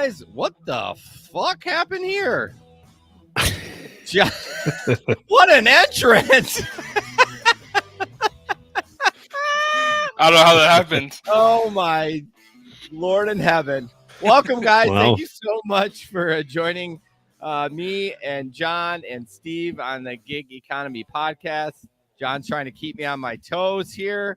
guys. What the fuck happened here? What an entrance! I don't know how that happened. Oh my Lord in heaven. Welcome, guys. Wow. Thank you so much for joining me and John and Steve on the Gig Economy podcast. John's trying to keep me on my toes here.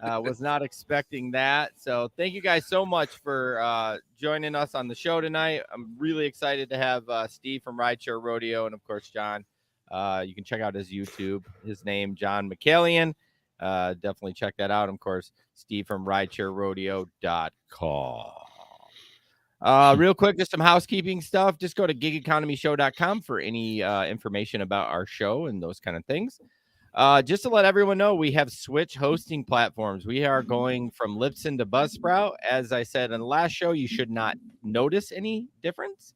Was not expecting that. So thank you guys so much for joining us on the show tonight. I'm really excited to have Steve from Rideshare Rodeo and, of course, John. You can check out his YouTube. His name, John McCallion. Definitely check that out. Of course, Steve from ridesharerodeo.com. Real quick, just some housekeeping stuff. Just go to gigeconomyshow.com for any information about our show and those kind of things. Just to let everyone know, we have switch hosting platforms. We are going from Libsyn to Buzzsprout. As I said in the last show, you should not notice any difference.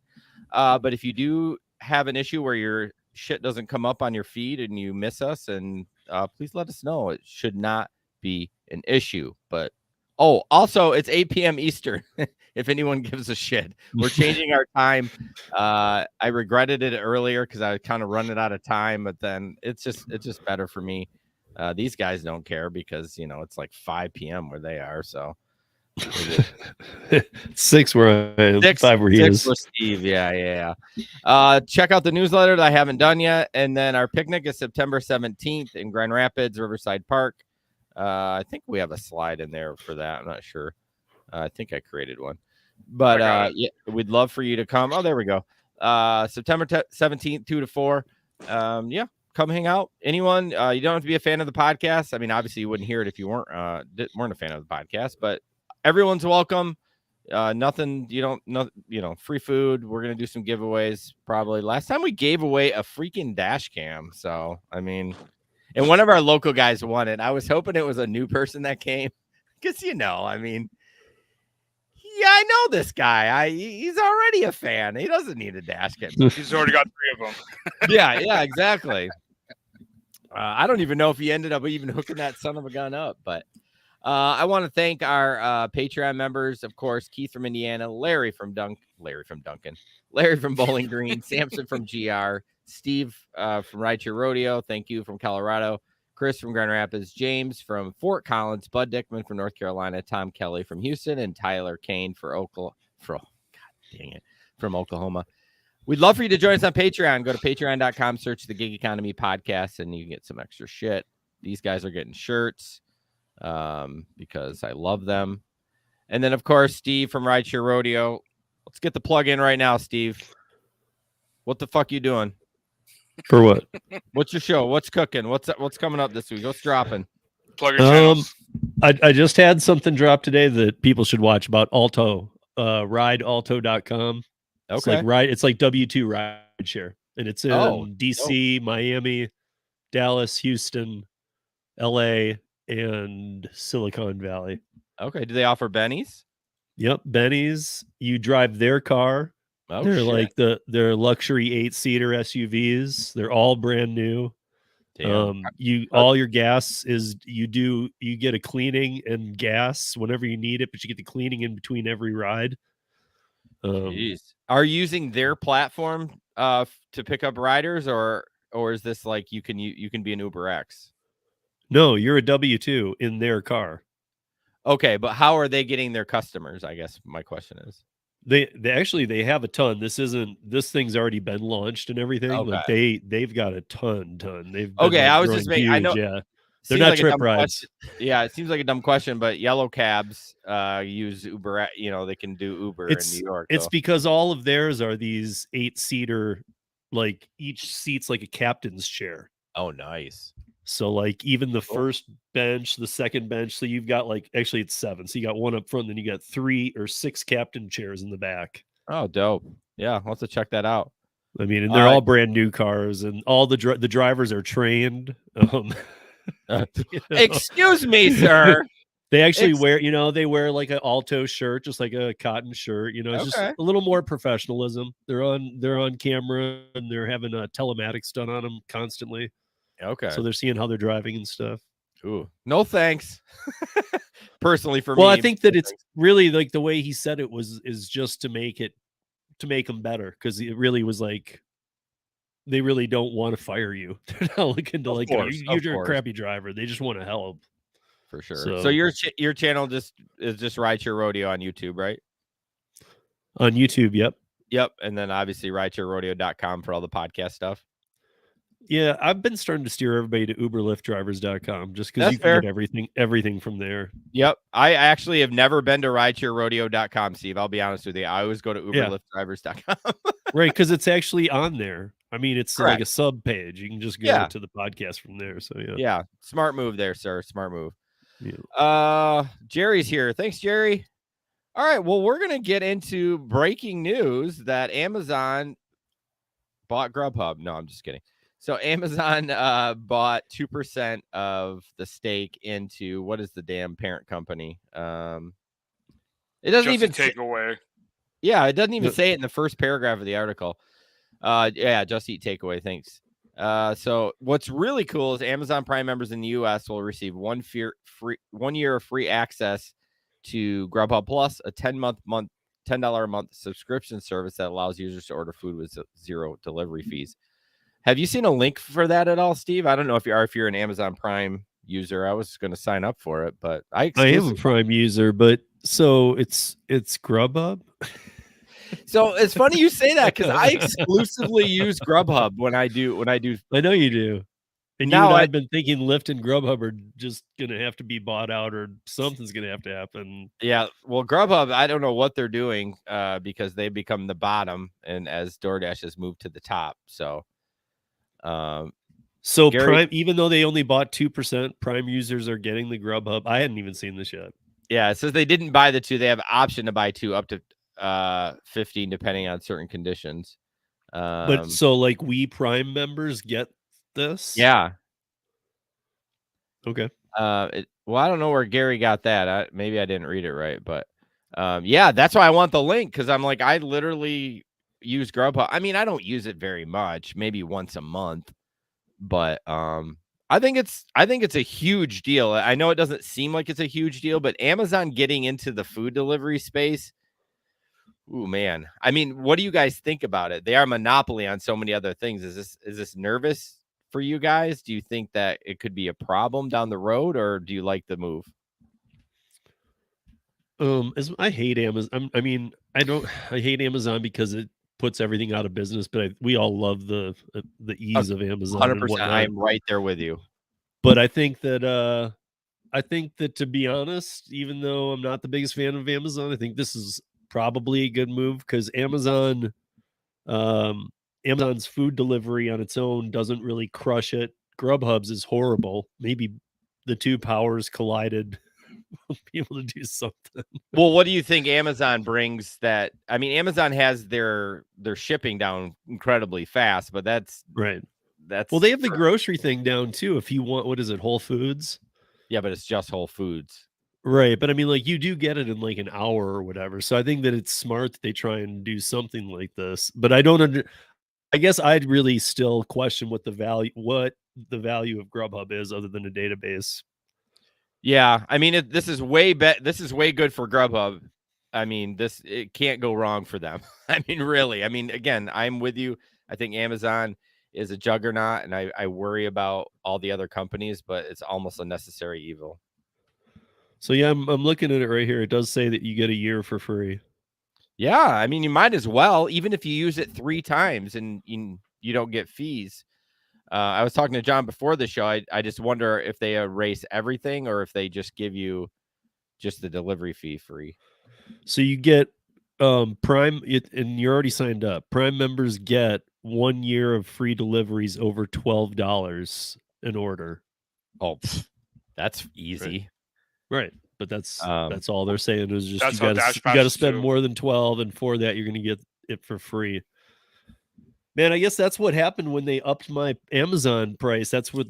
But if you do have an issue where your shit doesn't come up on your feed and you miss us, and please let us know. It should not be an issue. But also it's 8 p.m. Eastern. If anyone gives a shit, we're changing our time. I regretted it earlier because I was kind of running out of time, but then it's just better for me. These guys don't care because it's like 5 p.m. where they are. So 6 where I am, 5 where he is. For Steve. Yeah. Check out the newsletter that I haven't done yet, and then our picnic is September 17th in Grand Rapids, Riverside Park. I think we have a slide in there for that. I'm not sure. I think I created one, but yeah, we'd love for you to come. Oh, there we go. September 17th, 2 to 4. Yeah, come hang out. Anyone, you don't have to be a fan of the podcast. I mean, obviously you wouldn't hear it if you weren't a fan of the podcast, but everyone's welcome. Nothing, free food. We're going to do some giveaways. Probably last time we gave away a freaking dash cam. So, I mean, and one of our local guys won it. I was hoping it was a new person that came because, I mean, yeah, I know this guy. He's already a fan. He doesn't need a dash cam. He's already got 3 of them. Yeah, exactly. I don't even know if he ended up even hooking that son of a gun up, but I want to thank our Patreon members, of course, Keith from Indiana, Larry from Duncan, Larry from Bowling Green, Samson from GR, Steve from Rideshare Rodeo, thank you, from Colorado, Chris from Grand Rapids, James from Fort Collins, Bud Dickman from North Carolina, Tom Kelly from Houston, and Tyler Kane from Oklahoma. We'd love for you to join us on Patreon. Go to patreon.com, search the Gig Economy podcast, and you can get some extra shit. These guys are getting shirts because I love them. And then, of course, Steve from Rideshare Rodeo. Let's get the plug in right now, Steve. What the fuck you doing? For what? What's your show? What's cooking? What's coming up this week? What's dropping? Plug your channels. I just had something drop today that people should watch about Alto. Ridealto.com. Okay. It's like W2 rideshare, and it's in DC, Miami, Dallas, Houston, LA, and Silicon Valley. Okay. Do they offer bennies? Yep, Benny's. You drive their car. Oh, they're shit. like they're luxury 8-seater SUVs. They're all brand new. Damn. All your gas is you get a cleaning and gas whenever you need it, but you get the cleaning in between every ride. Jeez. Are you using their platform to pick up riders, or is this like you can be an Uber X? No, you're a W2 in their car. Okay, but how are they getting their customers? I guess my question is. They have a ton. This thing's already been launched and everything. Okay. Like they've got a ton. They've been, I was just huge, I know. Yeah. They're not trip rides. Yeah, it seems like a dumb question, but yellow cabs use Uber. They can do Uber in New York. It's because all of theirs are these 8-seater, like each seat's like a captain's chair. Oh, nice. So like even the first bench, the second bench, so you've got actually it's 7. So you got one up front, then you got 3 or 6 captain chairs in the back. Oh, dope. Yeah, I'll have to check that out. I mean, and they're all brand new cars, and all the drivers are trained. Excuse me, sir. They actually wear like an Alto shirt, just like a cotton shirt. It's just a little more professionalism. They're on camera, and they're having telematics done on them constantly. Okay. So they're seeing how they're driving and stuff. Ooh, no thanks. Personally, for me. Well, I think that it's really like the way he said it is just to make it to make them better because it really was like they really don't want to fire you. They're not looking to like you're a crappy driver. They just want to help. For sure. So your channel is just Ride Your Rodeo on YouTube, right? On YouTube, yep. Yep. And then obviously rideyourrodeo.com for all the podcast stuff. Yeah, I've been starting to steer everybody to uberliftdrivers.com just because you can get everything from there. Yep. I actually have never been to rideyourrodeo.com, Steve. I'll be honest with you. I always go to uberliftdrivers.com. Right, because it's actually on there. I mean, it's like a sub page. You can just go to the podcast from there. So yeah. Smart move there, sir. Smart move. Yeah. Jerry's here. Thanks, Jerry. All right. Well, we're gonna get into breaking news that Amazon bought Grubhub. No, I'm just kidding. So Amazon bought 2% of the stake into what is the damn parent company? It doesn't even take away. Yeah, it doesn't even say it in the first paragraph of the article. Yeah, Just Eat Takeaway. Thanks. So what's really cool is Amazon Prime members in the U.S. will receive 1 year of free access to Grubhub Plus, a $10 a month subscription service that allows users to order food with 0 delivery fees. Have you seen a link for that at all, Steve? I don't know if you're an Amazon Prime user. I was going to sign up for it, but I am a Prime user, but so it's Grubhub. So it's funny you say that because I exclusively use Grubhub when I do. I know you do. And now I've been thinking Lyft and Grubhub are just going to have to be bought out or something's going to have to happen. Yeah. Well, Grubhub, I don't know what they're doing because they've become the bottom and as DoorDash has moved to the top. So Gary, Prime, even though they only bought 2%, Prime users are getting the Grubhub. I hadn't even seen this yet. Yeah. It says they didn't buy the 2. They have option to buy 2 up to 15 depending on certain conditions. But so like we Prime members get this? Yeah. Okay. Well, I don't know where Gary got that. Maybe I didn't read it right, but yeah, that's why I want the link because I'm like, I literally use Grubhub. I mean, I don't use it very much, maybe once a month, but I think it's a huge deal. I know it doesn't seem like it's a huge deal, but Amazon getting into the food delivery space. Ooh, man. I mean, what do you guys think about it? They are a monopoly on so many other things. Is this nervous for you guys? Do you think that it could be a problem down the road, or do you like the move? I hate Amazon. I hate Amazon because it puts everything out of business, but we all love the ease of Amazon. 100%. I'm right there with you. But I think that to be honest, even though I'm not the biggest fan of Amazon, I think this is probably a good move because Amazon's food delivery on its own doesn't really crush it. Grubhub's is horrible. Maybe the two powers collided. Be able to do something. Well, what do you think Amazon brings that? I mean, Amazon has their shipping down incredibly fast, but that's right. Well, they have the grocery thing down too. If you want, what is it, Whole Foods? Yeah, but it's just Whole Foods. Right. But I mean, like you do get it in like an hour or whatever. So I think that it's smart that they try and do something like this. But I guess I'd really still question what the value of Grubhub is other than a database. Yeah, I mean, this is way good for Grubhub. I mean, it can't go wrong for them. I mean, really. I mean, again, I'm with you. I think Amazon is a juggernaut, and I worry about all the other companies, but it's almost a necessary evil. So yeah, I'm looking at it right here. It does say that you get a year for free. Yeah, I mean, you might as well, even if you use it 3 times and you don't get fees. I was talking to John before the show. I just wonder if they erase everything or if they just give you just the delivery fee free. So you get Prime, and you're already signed up. Prime members get 1 year of free deliveries over $12 an order. Oh, that's easy. Right. But that's all they're saying is just you got to spend more than 12, and for that you're going to get it for free. Man, I guess that's what happened when they upped my Amazon price. That's where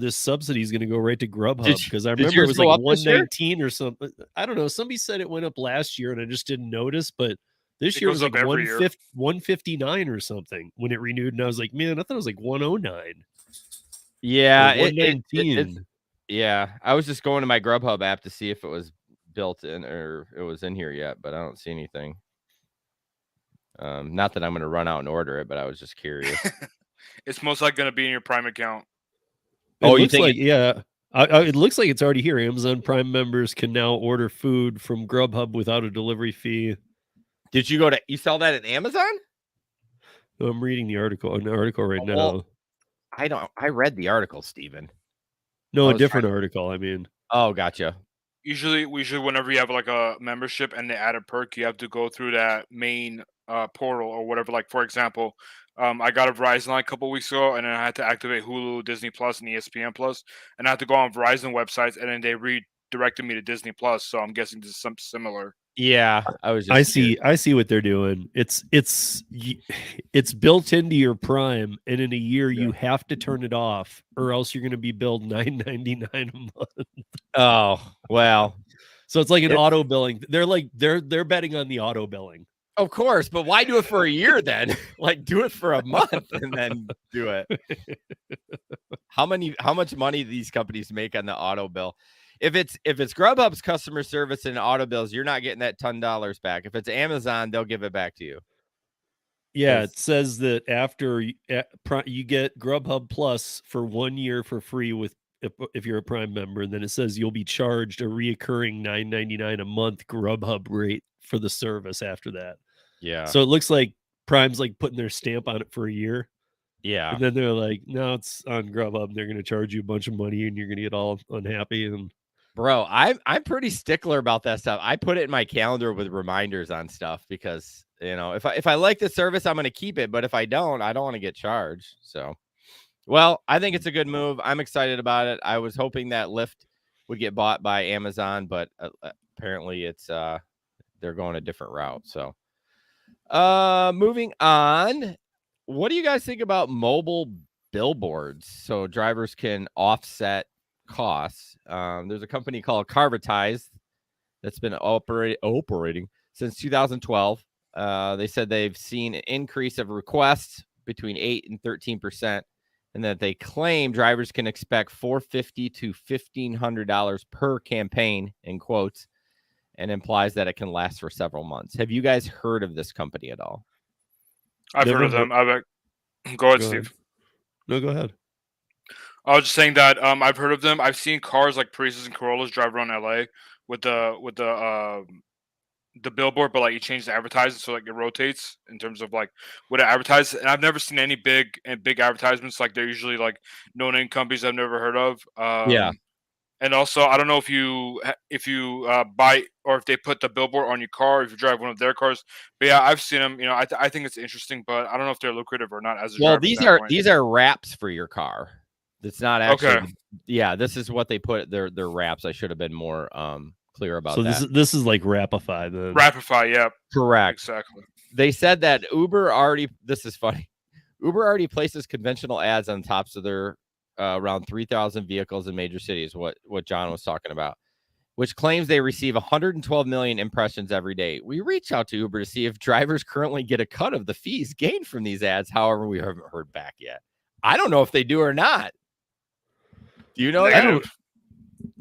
this subsidy is going to go right to Grubhub, because I remember it was like $119 or something. I don't know. Somebody said it went up last year, and I just didn't notice. But this year it was like $159 or something when it renewed, and I was like, man, I thought it was like $109. Yeah, $119. Yeah, I was just going to my Grubhub app to see if it was built in or it was in here yet, but I don't see anything. Not that I'm going to run out and order it, but I was just curious. It's most likely going to be in your Prime account. You think? It looks like it's already here. Amazon Prime members can now order food from Grubhub without a delivery fee. Did you you sell that at Amazon? I'm reading an article right now. I read the article, Steven. No, a different article. I mean. Oh, gotcha. Usually whenever you have like a membership and they add a perk, you have to go through that main portal or whatever. Like, for example, I got a Verizon line a couple weeks ago, and then I had to activate Hulu, Disney Plus, and ESPN Plus, and I had to go on Verizon websites, and then they redirected me to Disney Plus. So I'm guessing this is something similar. Yeah, I see what they're doing. It's built into your Prime, and in a year you have to turn it off, or else you're going to be billed $9.99 a month. Oh, well. So it's like an auto billing. They're betting on the auto billing. Of course, but why do it for a year then? Like, do it for a month and then do it. How much money do these companies make on the auto bill? If it's Grubhub's customer service and auto bills, you're not getting that $10 back. If it's Amazon, they'll give it back to you. Yeah, it says that after you get Grubhub Plus for 1 year for free if you're a Prime member, and then it says you'll be charged a reoccurring $9.99 a month Grubhub rate for the service after that. Yeah. So it looks like Prime's like putting their stamp on it for a year. Yeah. And then they're like, no, it's on Grubhub. They're going to charge you a bunch of money and you're going to get all unhappy. And bro, I'm pretty stickler about that stuff. I put it in my calendar with reminders on stuff because, if I like the service, I'm going to keep it. But if I don't want to get charged. So, well, I think it's a good move. I'm excited about it. I was hoping that Lyft would get bought by Amazon, but apparently it's they're going a different route. So, moving on. What do you guys think about mobile billboards so drivers can offset costs? There's a company called Carvatize that's been operating since 2012. They said they've seen an increase of requests between 8 and 13%, and that they claim drivers can expect $450 to $1,500 per campaign, in quotes, and implies that it can last for several months. Have you guys heard of this company at all? I've heard of them. Go ahead, Steve. No, go ahead. I was just saying that I've heard of them. I've seen cars like Priuses and Corollas drive around LA with the billboard, but like you change the advertising so like it rotates in terms of like what it advertises. And I've never seen any big advertisements. Like they're usually like no-name companies I've never heard of. Yeah. And also, I don't know if you buy or if they put the billboard on your car, if you drive one of their cars. But yeah, I've seen them. I think it's interesting, but I don't know if they're lucrative or not. As a driver these are wraps for your car. It's not actually. Okay. Yeah, this is what they put their wraps. I should have been more clear about that. So this is like Rapify. Rapify, yeah, correct. Exactly. They said that Uber already. This is funny. Uber already places conventional ads on tops of their around 3,000 vehicles in major cities, what John was talking about, which claims they receive 112 million impressions every day. We reach out to Uber to see if drivers currently get a cut of the fees gained from these ads. However, we haven't heard back yet. I don't know if they do or not. Do you know that?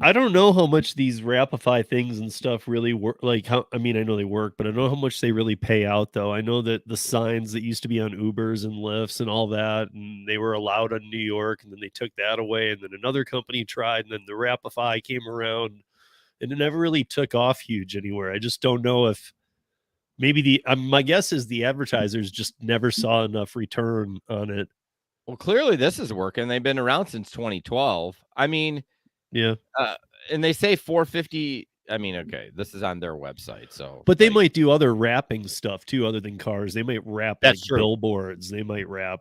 I don't know how much these Rapify things and stuff really work. Like, I know they work, but I don't know how much they really pay out, though. I know that the signs that used to be on Ubers and Lyfts and all that, and they were allowed in New York, and then they took that away, and then another company tried, and then the Rapify came around, and it never really took off huge anywhere. I just don't know if maybe my guess is the advertisers just never saw enough return on it. Well, clearly this is working. They've been around since 2012. I mean, yeah. And they say 450. I mean, okay, this is on their website. So, but they might do other wrapping stuff too, other than cars. They might wrap like billboards. They might wrap.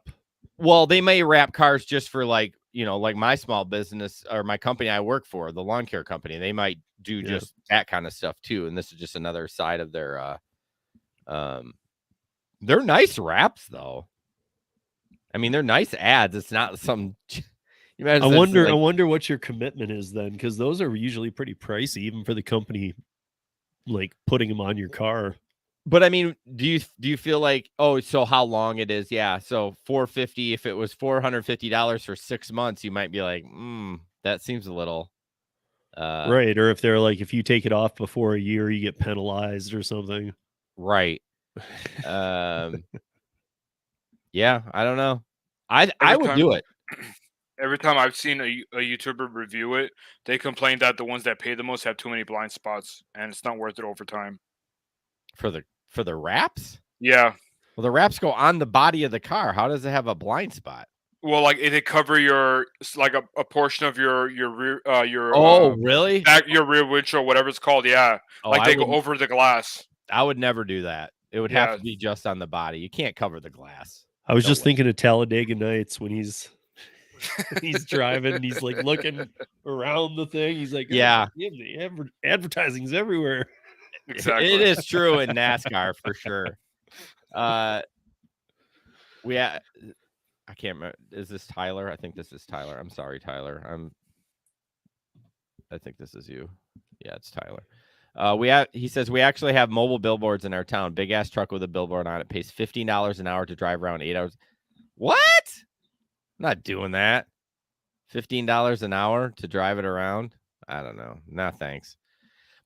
Well, they may wrap cars just for like my small business or my company I work for, the lawn care company. They might do just that kind of stuff too. And this is just another side of their. They're nice wraps though. I mean, they're nice ads. It's not some. I wonder what your commitment is then, because those are usually pretty pricey, even for the company, like putting them on your car. But I mean, do you feel like, so how long it is? Yeah, so $450. If it was $450 for 6 months, you might be like, that seems a little. Right, or if they're like, if you take it off before a year, you get penalized or something. Right. Yeah, I don't know. I would do it. Every time I've seen a YouTuber review it, they complain that the ones that pay the most have too many blind spots, and it's not worth it over time. For the wraps? Yeah. Well, the wraps go on the body of the car. How does it have a blind spot? Well, like they cover your like a portion of your rear really? Back, your rear windshield, whatever it's called. Yeah, like they go over the glass. I would never do that. It would have to be just on the body. You can't cover the glass. I was just thinking of Talladega Nights when he's driving and he's like looking around the thing. He's like, yeah, the advertising's everywhere. Exactly. It is true in NASCAR for sure. I can't remember. Is this Tyler? I think this is Tyler. I'm sorry, Tyler. I think this is you. Yeah, it's Tyler. He says we actually have mobile billboards in our town. Big ass truck with a billboard on it. Pays $15 an hour to drive around 8 hours. What? I'm not doing that. $15 an hour to drive it around. I don't know. No, thanks.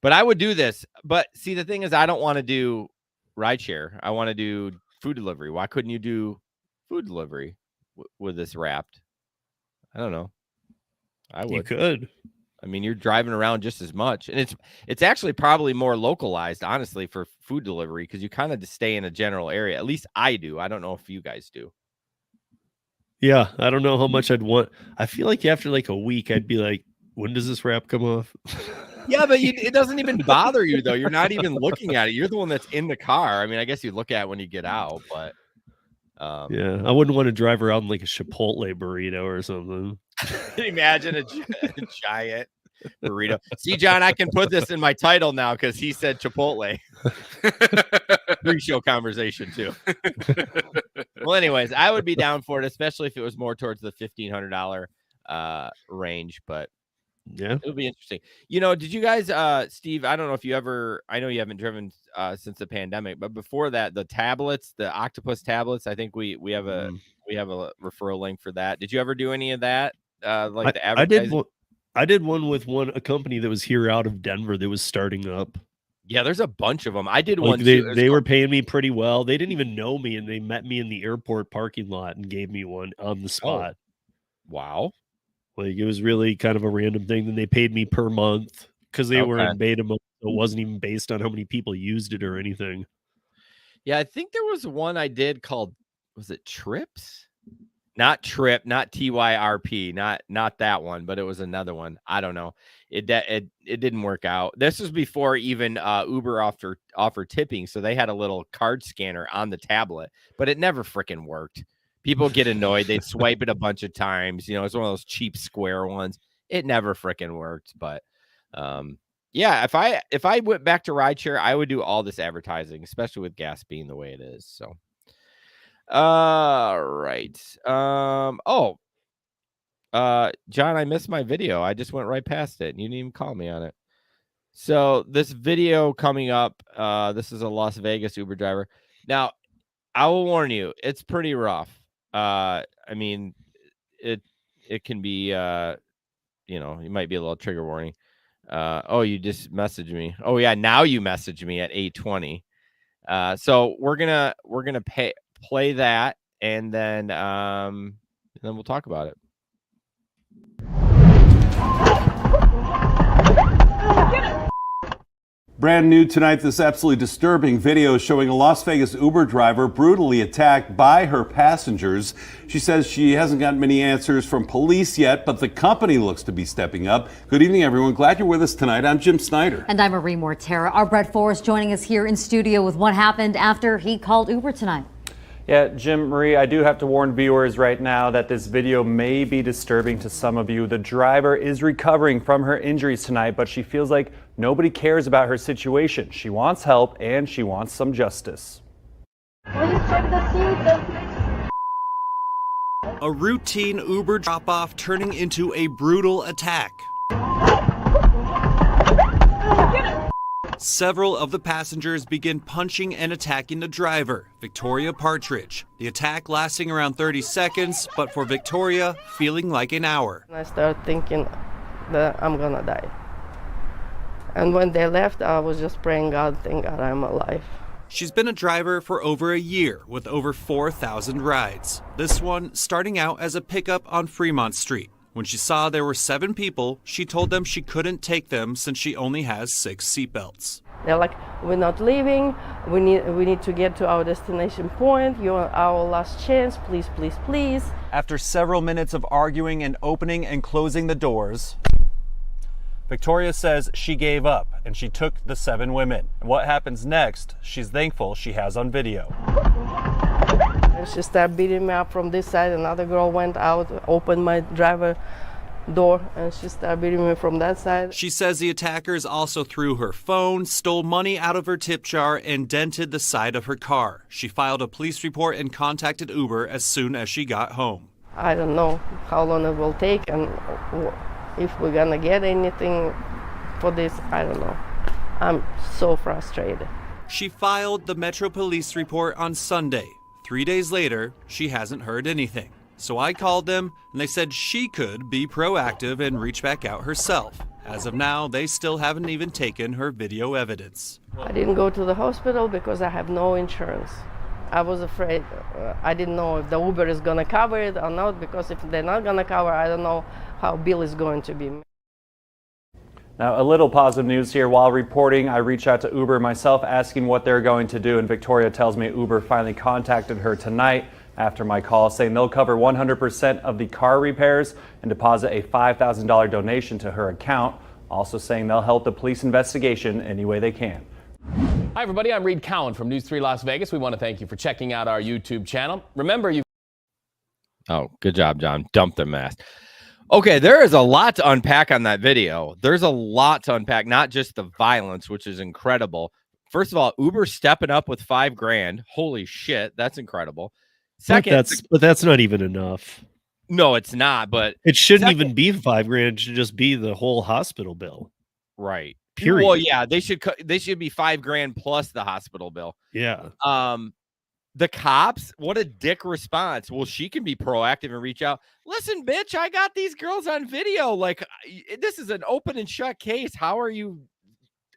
But I would do this. But see, the thing is, I don't want to do rideshare. I want to do food delivery. Why couldn't you do food delivery with this wrapped? I don't know. I would. You could. I mean, you're driving around just as much, and it's actually probably more localized, honestly, for food delivery because you kind of just stay in a general area. At least I do. I don't know if you guys do. Yeah, I don't know how much I'd want. I feel like after like a week, I'd be like, when does this wrap come off? Yeah, but it doesn't even bother you, though. You're not even looking at it. You're the one that's in the car. I mean, I guess you look at it when you get out, but yeah, I wouldn't want to drive around like a Chipotle burrito or something. Imagine a giant burrito. See, John, I can put this in my title now because he said Chipotle. Pre-show conversation too. Well, anyways, I would be down for it, especially if it was more towards the $1,500 range. But yeah, it would be interesting. You know, did you guys, Steve? I don't know if you ever. I know you haven't driven since the pandemic, but before that, the tablets, the Octopus tablets. I think we have a referral link for that. Did you ever do any of that? Like the advertising? I did one with a company that was here out of Denver that was starting up. Yeah, there's a bunch of them. I did like one. They were paying me pretty well. They didn't even know me, and they met me in the airport parking lot and gave me one on the spot. Oh, wow. Like it was really kind of a random thing. Then they paid me per month because they were in beta mode. So it wasn't even based on how many people used it or anything. Yeah, I think there was one I did called, was it Trips? Not Trip, not TYRP, not that one, but it was another one. I don't know. It didn't work out. This was before even Uber offered tipping, so they had a little card scanner on the tablet, but it never freaking worked. People get annoyed. They'd swipe it a bunch of times. You know, it's one of those cheap square ones. It never freaking worked. But yeah, if I went back to rideshare, I would do all this advertising, especially with gas being the way it is. So. Right. John, I missed my video. I just went right past it and you didn't even call me on it. So this video coming up, this is a Las Vegas Uber driver. Now, I will warn you, it's pretty rough. I mean, it can be, you know, it might be a little trigger warning. Oh, you just messaged me. Oh yeah. Now you messaged me at 8:20. So we're going to play that and then we'll talk about it. Brand new tonight, this absolutely disturbing video showing a Las Vegas Uber driver brutally attacked by her passengers. She says she hasn't gotten many answers from police yet, but the company looks to be stepping up. Good evening, everyone. Glad you're with us tonight. I'm Jim Snyder. And I'm Marie Mortera. Our Brett Forrest joining us here in studio with what happened after he called Uber tonight. Yeah, Jim, Marie, I do have to warn viewers right now that this video may be disturbing to some of you. The driver is recovering from her injuries tonight, but she feels like nobody cares about her situation. She wants help and she wants some justice. Please check the seat. A routine Uber drop-off turning into a brutal attack. Several of the passengers begin punching and attacking the driver, Victoria Partridge. The attack lasting around 30 seconds, but for Victoria, feeling like an hour. I started thinking that I'm gonna die. And when they left, I was just praying, God, thank God I'm alive. She's been a driver for over a year with over 4,000 rides. This one starting out as a pickup on Fremont Street. When she saw there were 7 people, she told them she couldn't take them since she only has 6 seatbelts. They're like, we're not leaving. We need to get to our destination point. You're our last chance. Please, please, please. After several minutes of arguing and opening and closing the doors, Victoria says she gave up and she took the 7 women. And what happens next, she's thankful she has on video. And she started beating me up from this side. Another girl went out, opened my driver door, and she started beating me from that side. She says the attackers also threw her phone, stole money out of her tip jar, and dented the side of her car. She filed a police report and contacted Uber as soon as she got home. I don't know how long it will take and if we're gonna get anything for this. I don't know. I'm so frustrated. She filed the Metro Police report on Sunday. 3 days later, she hasn't heard anything. So I called them, and they said she could be proactive and reach back out herself. As of now, they still haven't even taken her video evidence. I didn't go to the hospital because I have no insurance. I was afraid. I didn't know if the Uber is going to cover it or not, because if they're not going to cover, I don't know how bill is going to be. Now, a little positive news here. While reporting, I reached out to Uber myself asking what they're going to do, and Victoria tells me Uber finally contacted her tonight after my call, saying they'll cover 100% of the car repairs and deposit a $5,000 donation to her account, also saying they'll help the police investigation any way they can. Hi everybody, I'm Reed Cowan from News 3 Las Vegas. We want to thank you for checking out our YouTube channel. Remember, you. Oh, good job, John. Dump the mask. Okay, there is a lot to unpack on that video. There's a lot to unpack, not just the violence, which is incredible. First of all, Uber stepping up with $5,000. Holy shit, that's incredible. Second, but that's not even enough. No, it's not. But it shouldn't even be $5,000. It should just be the whole hospital bill. Right. Period. Well, yeah, they should be $5,000 plus the hospital bill. Yeah. The cops, what a dick response. Well, she can be proactive and reach out. Listen, bitch, I got these girls on video. Like, this is an open and shut case. How are you?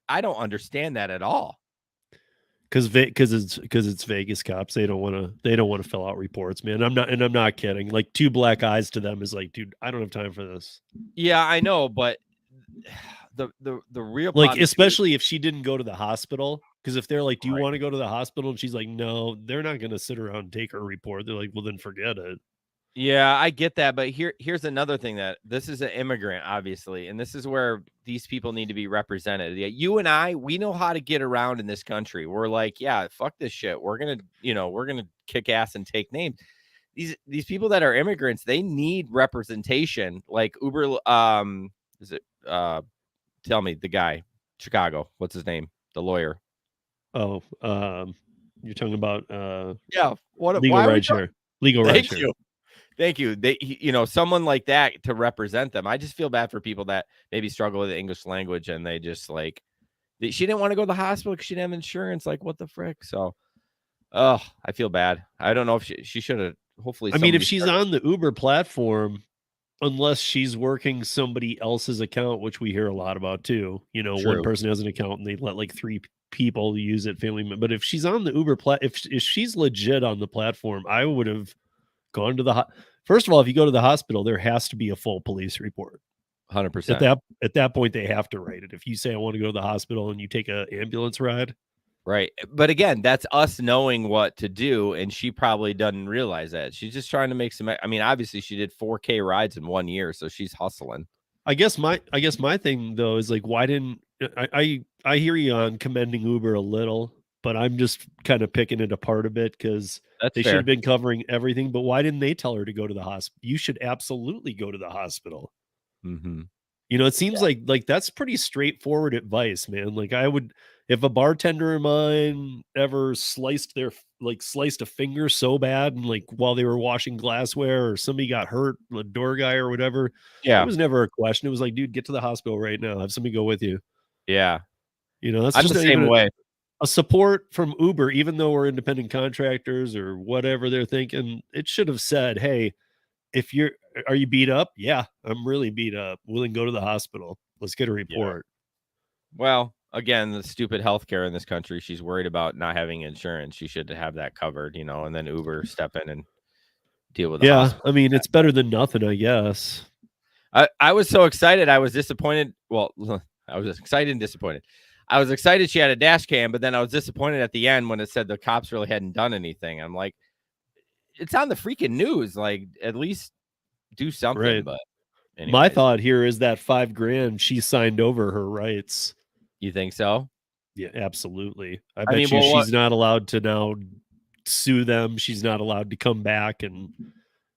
I don't understand that at all. Because it's Vegas cops. They don't want to fill out reports, man. I'm not kidding. Like 2 black eyes to them is like, dude, I don't have time for this. Yeah, I know, but the real like, especially if she didn't go to the hospital. Because if they're like, do you want to go to the hospital? And she's like, no, they're not going to sit around and take her report. They're like, well, then forget it. Yeah, I get that. But here's another thing, that this is an immigrant, obviously. And this is where these people need to be represented. Yeah, you and I, we know how to get around in this country. We're like, yeah, fuck this shit. We're going to kick ass and take names. These people that are immigrants, they need representation. Like Uber, is it, tell me, the guy, Chicago, what's his name? The lawyer. Oh, you're talking about yeah, what legal right share. Legal right share. Thank you. They, someone like that to represent them. I just feel bad for people that maybe struggle with the English language and they just like, she didn't want to go to the hospital because she didn't have insurance. Like, what the frick? So, I feel bad. I don't know if she should have. Hopefully, I mean, if she's on the Uber platform, unless she's working somebody else's account, which we hear a lot about too. True. One person has an account and they let like 3 people use it, family. But if she's on the Uber if she's legit on the platform, I would have gone to first of all, if you go to the hospital, there has to be a full police report. 100%. At that point, they have to write it. If you say I want to go to the hospital and you take an ambulance ride, right? But again, that's us knowing what to do, and she probably doesn't realize that. She's just trying to make some. I mean, obviously, she did 4K rides in 1 year, so she's hustling. I guess my thing though is like, why didn't I hear you on commending Uber a little, but I'm just kind of picking it apart a bit because they should have been covering everything. But why didn't they tell her to go to the hospital? You should absolutely go to the hospital. Mm-hmm. It seems like that's pretty straightforward advice, man. Like I would, if a bartender of mine ever sliced a finger so bad and like while they were washing glassware or somebody got hurt, a door guy or whatever. Yeah. It was never a question. It was like, dude, get to the hospital right now. Have somebody go with you. Yeah. That's I'm just the same way. A support from Uber, even though we're independent contractors or whatever they're thinking, it should have said, hey, are you beat up? Yeah, I'm really beat up. Willing to go to the hospital. Let's get a report. Yeah. Well, again, the stupid healthcare in this country. She's worried about not having insurance. She should have that covered, and then Uber step in and deal with the hospital. I mean, it's better than nothing, I guess. I was so excited. I was disappointed. Well, I was excited and disappointed. I was excited she had a dash cam, but then I was disappointed at the end when it said the cops really hadn't done anything. I'm like, it's on the freaking news. Like, at least do something. Right. But anyways. My thought here is that $5,000 she signed over her rights. You think so? Yeah, absolutely. I bet she's not allowed to now sue them. She's not allowed to come back, and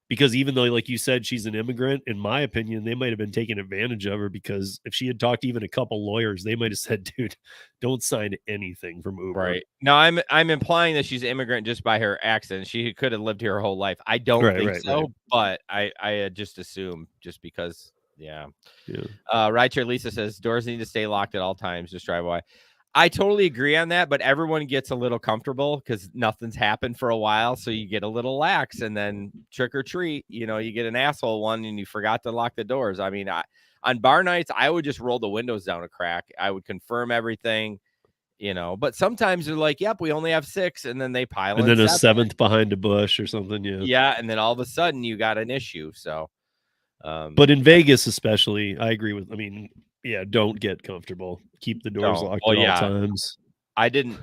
because even though, like you said, she's an immigrant, in my opinion, they might have been taking advantage of her, because if she had talked to even a couple lawyers, they might have said, dude, don't sign anything from Uber. Right. No, I'm implying that she's an immigrant just by her accent. She could have lived here her whole life. I don't think so, but I just assume just because, yeah. Rideshare Lisa says doors need to stay locked at all times. Just drive away. I totally agree on that, but everyone gets a little comfortable because nothing's happened for a while. So you get a little lax, and then trick or treat, you get an asshole one and you forgot to lock the doors. I mean, on bar nights, I would just roll the windows down a crack. I would confirm everything, but sometimes they're like, yep, we only have 6. And then they pile in. And then a 7th behind a bush or something. Yeah. Yeah. And then all of a sudden you got an issue. So, but in Vegas, especially, I agree with, yeah, don't get comfortable. Keep the doors locked at all times. I didn't.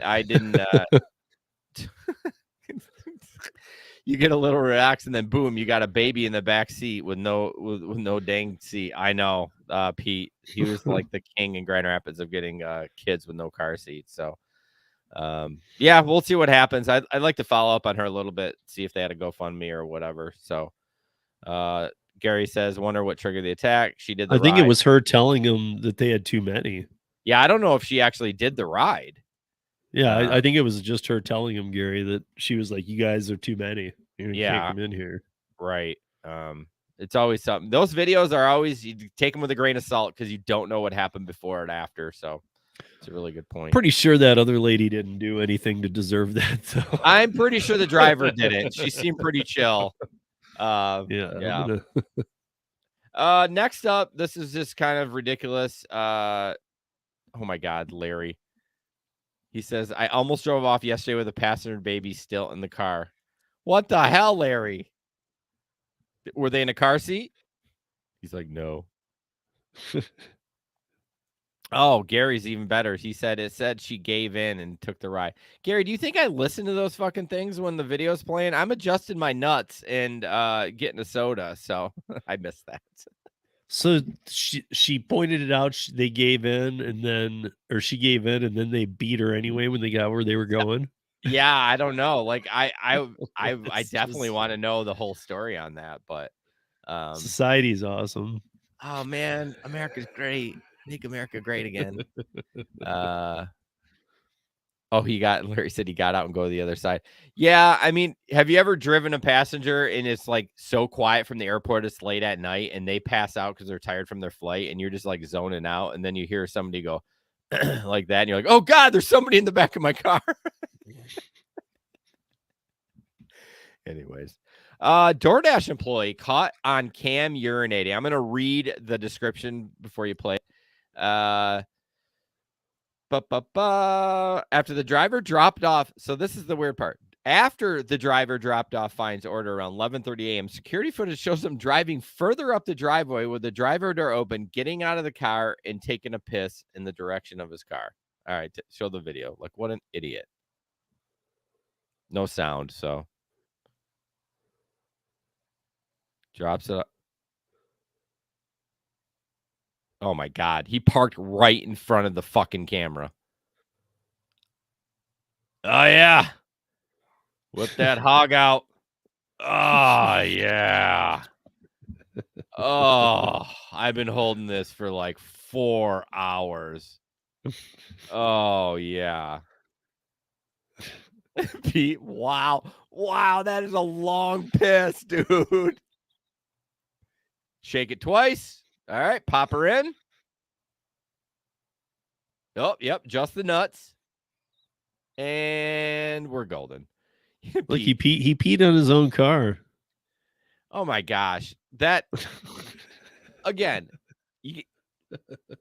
You get a little relaxed, and then boom, you got a baby in the back seat with no dang seat. I know, Pete. He was like the king in Grand Rapids of getting kids with no car seats. So, yeah, we'll see what happens. I'd like to follow up on her a little bit, see if they had a GoFundMe or whatever. So, Gary says, wonder what triggered the attack. She did the ride. I think it was her telling him that they had too many. Yeah, I don't know if she actually did the ride. Yeah, I think it was just her telling him, Gary, that she was like, you guys are too many. You can't come in here. Right. It's always something. Those videos are always, you take them with a grain of salt because you don't know what happened before and after. So it's a really good point. Pretty sure that other lady didn't do anything to deserve that, though. I'm pretty sure the driver didn't. She seemed pretty chill. Yeah. Next up, this is just kind of ridiculous. Oh my God, Larry. He says, I almost drove off yesterday with a passenger baby still in the car. What the hell, Larry? Were they in a car seat? He's like, no. Oh, Gary's even better. He said it said she gave in and took the ride. Gary, do you think I listen to those fucking things when the video's playing? I'm adjusting my nuts and getting a soda, so I missed that. So she pointed it out. They gave in, she gave in, and then they beat her anyway when they got where they were going. Yeah, I don't know. Like I definitely want to know the whole story on that, but society's awesome. Oh man, America's great. Make America great again. Larry said he got out and go to the other side. Yeah, I mean, have you ever driven a passenger and it's like so quiet from the airport, it's late at night and they pass out because they're tired from their flight and you're just like zoning out, and then you hear somebody go like that and you're like, oh God, there's somebody in the back of my car. Anyways, DoorDash employee caught on cam urinating. I'm going to read the description before you play it. After the driver dropped off. So this is the weird part. After the driver dropped off Fine's order around 11:30 a.m., security footage shows him driving further up the driveway with the driver door open, getting out of the car and taking a piss in the direction of his car. All right, show the video. Like, what an idiot. No sound, so. Drops it up. Oh my God. He parked right in front of the fucking camera. Oh yeah. Whip that hog out. Oh yeah. Oh, I've been holding this for like 4 hours. Oh yeah. Pete, wow. Wow, that is a long piss, dude. Shake it twice. All right, pop her in. Oh, yep, just the nuts. And we're golden. Look, he peed on his own car. Oh my gosh. That again,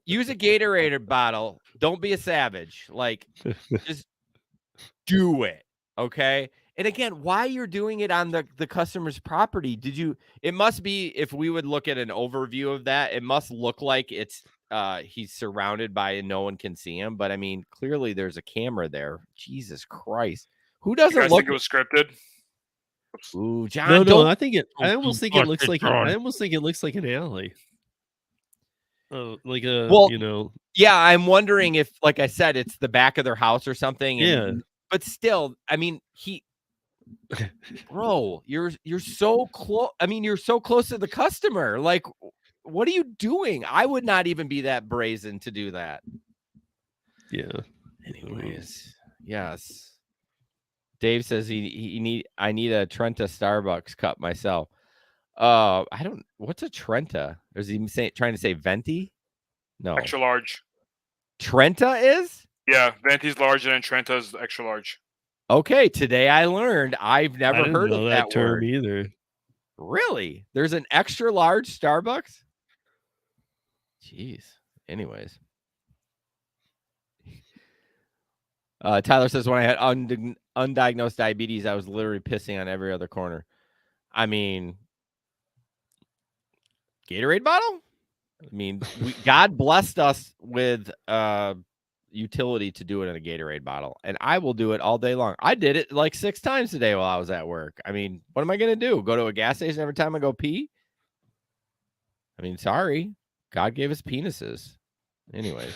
Use a Gatorade bottle. Don't be a savage. Like, just do it. Okay. And again, why you're doing it on the customer's property? It must be, if we would look at an overview of that, it must look like it's he's surrounded by and no one can see him. But I mean, clearly there's a camera there. Jesus Christ. Who doesn't think it was scripted? Ooh, John. No, I almost think it looks like an alley. Like a, Yeah, I'm wondering if, like I said, it's the back of their house or something. And, but still, I mean, bro, you're so close. I mean, you're so close to the customer. Like, what are you doing? I would not even be that brazen to do that. Yeah. Anyways, yes. Dave says I need a Trenta Starbucks cup myself. What's a Trenta? Is he trying to say venti? No. Extra large. Trenta is? Yeah, venti's large and then Trenta's extra large. Okay, today I learned. I've never heard of that term word either. Really? There's an extra large Starbucks? Jeez. Anyways. Tyler says, when I had undiagnosed diabetes, I was literally pissing on every other corner. I mean, Gatorade bottle? I mean, God blessed us with utility to do it in a Gatorade bottle, and I will do it all day long. I did it like 6 times today while I was at work. I mean, what am I going to do? Go to a gas station every time I go pee? I mean, sorry. God gave us penises. Anyways.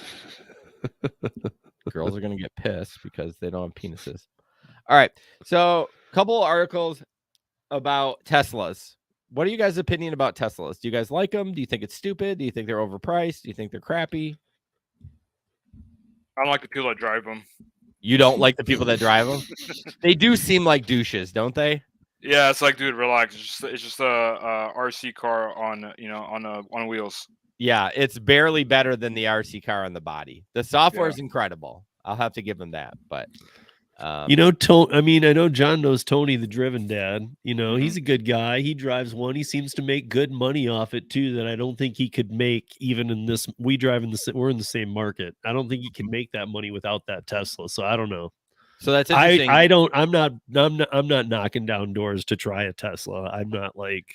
Girls are going to get pissed because they don't have penises. All right. So, a couple articles about Teslas. What are you guys' opinion about Teslas? Do you guys like them? Do you think it's stupid? Do you think they're overpriced? Do you think they're crappy? I don't like the people that drive them. You don't like the people that drive them? They do seem like douches, don't they? Yeah, it's like, dude, relax. It's just a RC car on wheels. Yeah, it's barely better than the RC car on the body. The software is incredible. I'll have to give them that. But I know John knows Tony, the driven dad. He's a good guy. He drives one. He seems to make good money off it too. That I don't think he could make even in this. We're in the same market. I don't think he can make that money without that Tesla. So I don't know. So that's interesting. I'm not knocking down doors to try a Tesla. I'm not like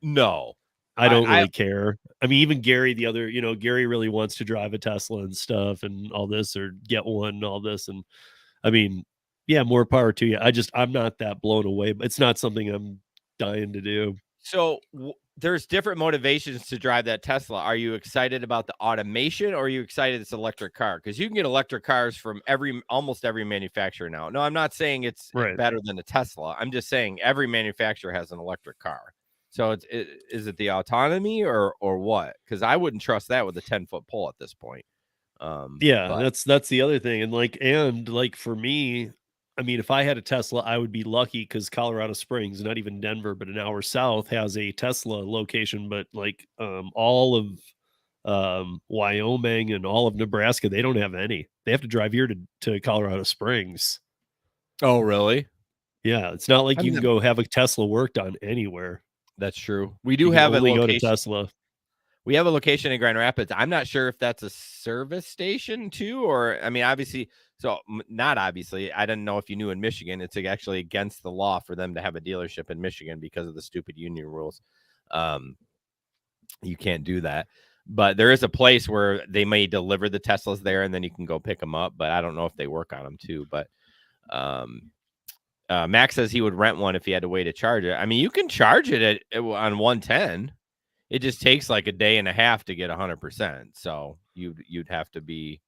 no. I don't really care. I mean, even Gary, Gary really wants to drive a Tesla and stuff and all this, or get one and all this. And I mean, yeah, more power to you. I'm not that blown away, but it's not something I'm dying to do. So there's different motivations to drive that Tesla. Are you excited about the automation, or are you excited it's an electric car? Because you can get electric cars from almost every manufacturer now. No, I'm not saying it's better than a Tesla. I'm just saying every manufacturer has an electric car. So is it the autonomy or what? Because I wouldn't trust that with a 10-foot pole at this point. That's the other thing. And for me, I mean, if I had a Tesla, I would be lucky because Colorado Springs, not even Denver, but an hour south, has a Tesla location. But all of Wyoming and all of Nebraska, they don't have any. They have to drive here to Colorado Springs. Oh, really? Yeah, it's not like you can go have a Tesla worked on anywhere. That's true. We do have a location. Go to Tesla. We have a location in Grand Rapids. I'm not sure if that's a service station too, or I mean, obviously. So not obviously. I didn't know if you knew in Michigan, it's actually against the law for them to have a dealership in Michigan because of the stupid union rules. You can't do that. But there is a place where they may deliver the Teslas there, and then you can go pick them up. But I don't know if they work on them too. But Max says he would rent one if he had to wait to charge it. I mean, you can charge it on 110. It just takes like a day and a half to get 100%. So you'd have to be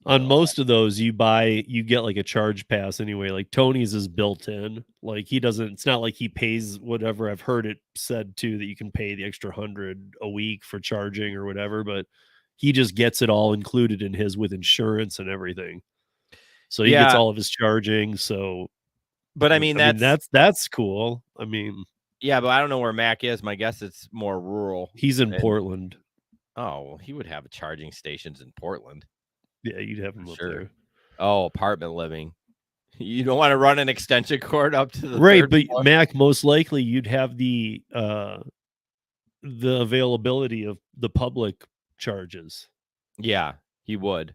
on most of those. You get like a charge pass anyway. Like Tony's is built in. Like he doesn't. It's not like he pays whatever. I've heard it said too that you can pay the extra $100 a week for charging or whatever. But he just gets it all included in his with insurance and everything. So he gets all of his charging. So. But I mean, that's cool. I mean, yeah, but I don't know where Mac is. My guess it's more rural. He's in Portland. Oh, well, he would have charging stations in Portland. Yeah, you'd have him up there. Oh, apartment living. You don't want to run an extension cord up to the right, but floor? Mac, most likely you'd have the availability of the public charges. Yeah, he would.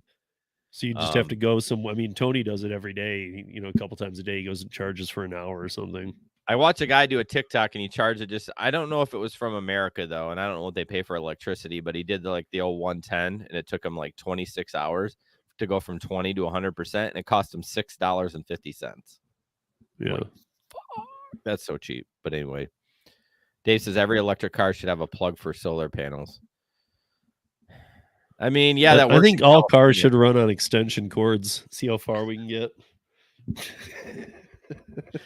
So you just have to go I mean, Tony does it every day, a couple times a day. He goes and charges for an hour or something. I watched a guy do a TikTok and he charged it I don't know if it was from America though, and I don't know what they pay for electricity, but he did the old 110 and it took him like 26 hours to go from 20 to 100%, and it cost him $6.50. Yeah. Like, fuck, that's so cheap. But anyway, Dave says every electric car should have a plug for solar panels. I mean, yeah, that works. I think all cars should run on extension cords. See how far we can get.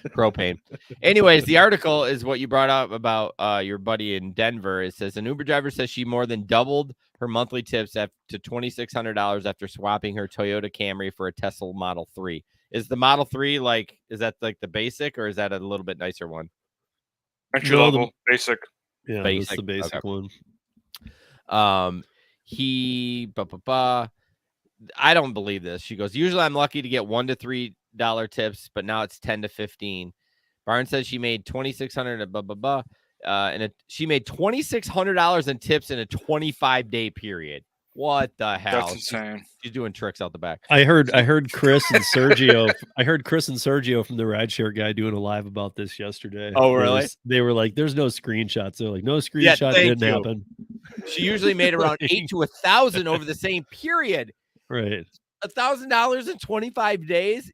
Propane. Anyways, the article is what you brought up about your buddy in Denver. It says an Uber driver says she more than doubled her monthly tips to $2,600 after swapping her Toyota Camry for a Tesla Model 3. Is the Model 3 is that like the basic, or is that a little bit nicer one? Entry level, basic. Yeah, that's the basic one. I don't believe this. She goes, usually I'm lucky to get $1 to $3 tips, but now it's 10 to 15. Barnes says she made $2,600 and she made $2,600 in tips in a 25-day period. What the hell? That's insane. She's doing tricks out the back. I heard Chris and Sergio. I heard Chris and Sergio from the rideshare guy doing a live about this yesterday. Oh, really? They were like, "There's no screenshots." They're like, "No screenshot didn't happen." She usually made around 8 to 1,000 over the same period. Right. $1,000 in 25 days.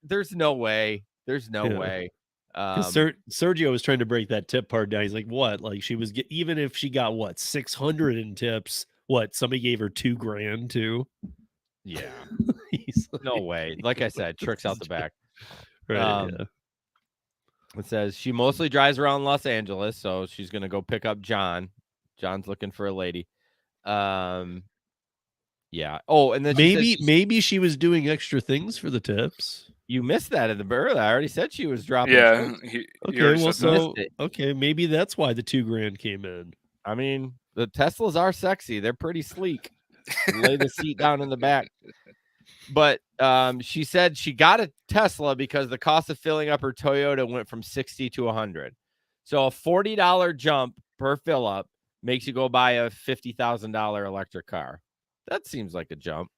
There's no way. There's no way. Sergio was trying to break that tip part down. He's like, "What? Like she was even if she got 600 in tips." What, somebody gave her $2,000 too? Yeah. Like, no way. Like I said, tricks out the back. Right. Yeah. It says she mostly drives around Los Angeles, so she's gonna go pick up John. John's looking for a lady. Yeah. Oh, and then maybe she was doing extra things for the tips. You missed that in the bird. I already said she was dropping. Yeah. Okay, maybe that's why the $2,000 came in. I mean, the Teslas are sexy. They're pretty sleek. Lay the seat down in the back. But she said she got a Tesla because the cost of filling up her Toyota went from 60 to 100. So a $40 jump per fill up makes you go buy a $50,000 electric car. That seems like a jump.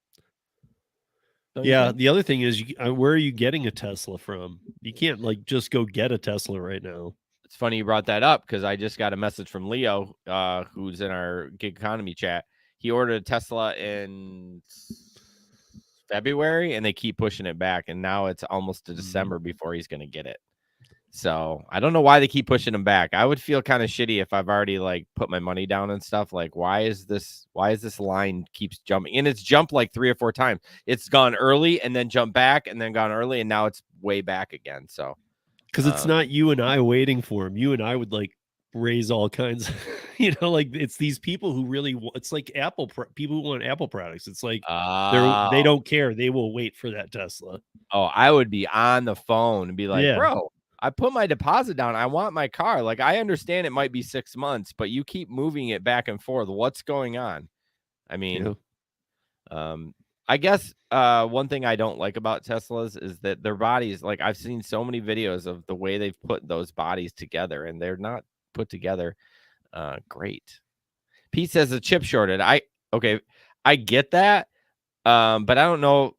Yeah. The other thing is, where are you getting a Tesla from? You can't just go get a Tesla right now. It's funny you brought that up because I just got a message from Leo, who's in our gig economy chat. He ordered a Tesla in February and they keep pushing it back. And now it's almost to December before he's going to get it. So I don't know why they keep pushing him back. I would feel kind of shitty if I've already put my money down and stuff. Why is this line keeps jumping? And it's jumped 3 or 4 times. It's gone early and then jumped back and then gone early. And now it's way back again. So. Because it's not you and I waiting for him. You and I would raise all kinds, it's these people who really it's like people who want Apple products. It's like they don't care. They will wait for that Tesla. Oh, I would be on the phone and be like, bro, I put my deposit down. I want my car. I understand it might be 6 months, but you keep moving it back and forth. What's going on? I mean, I guess one thing I don't like about Teslas is that their bodies, I've seen so many videos of the way they've put those bodies together, and they're not put together great. Pete says the chip shorted. I get that, but I don't know.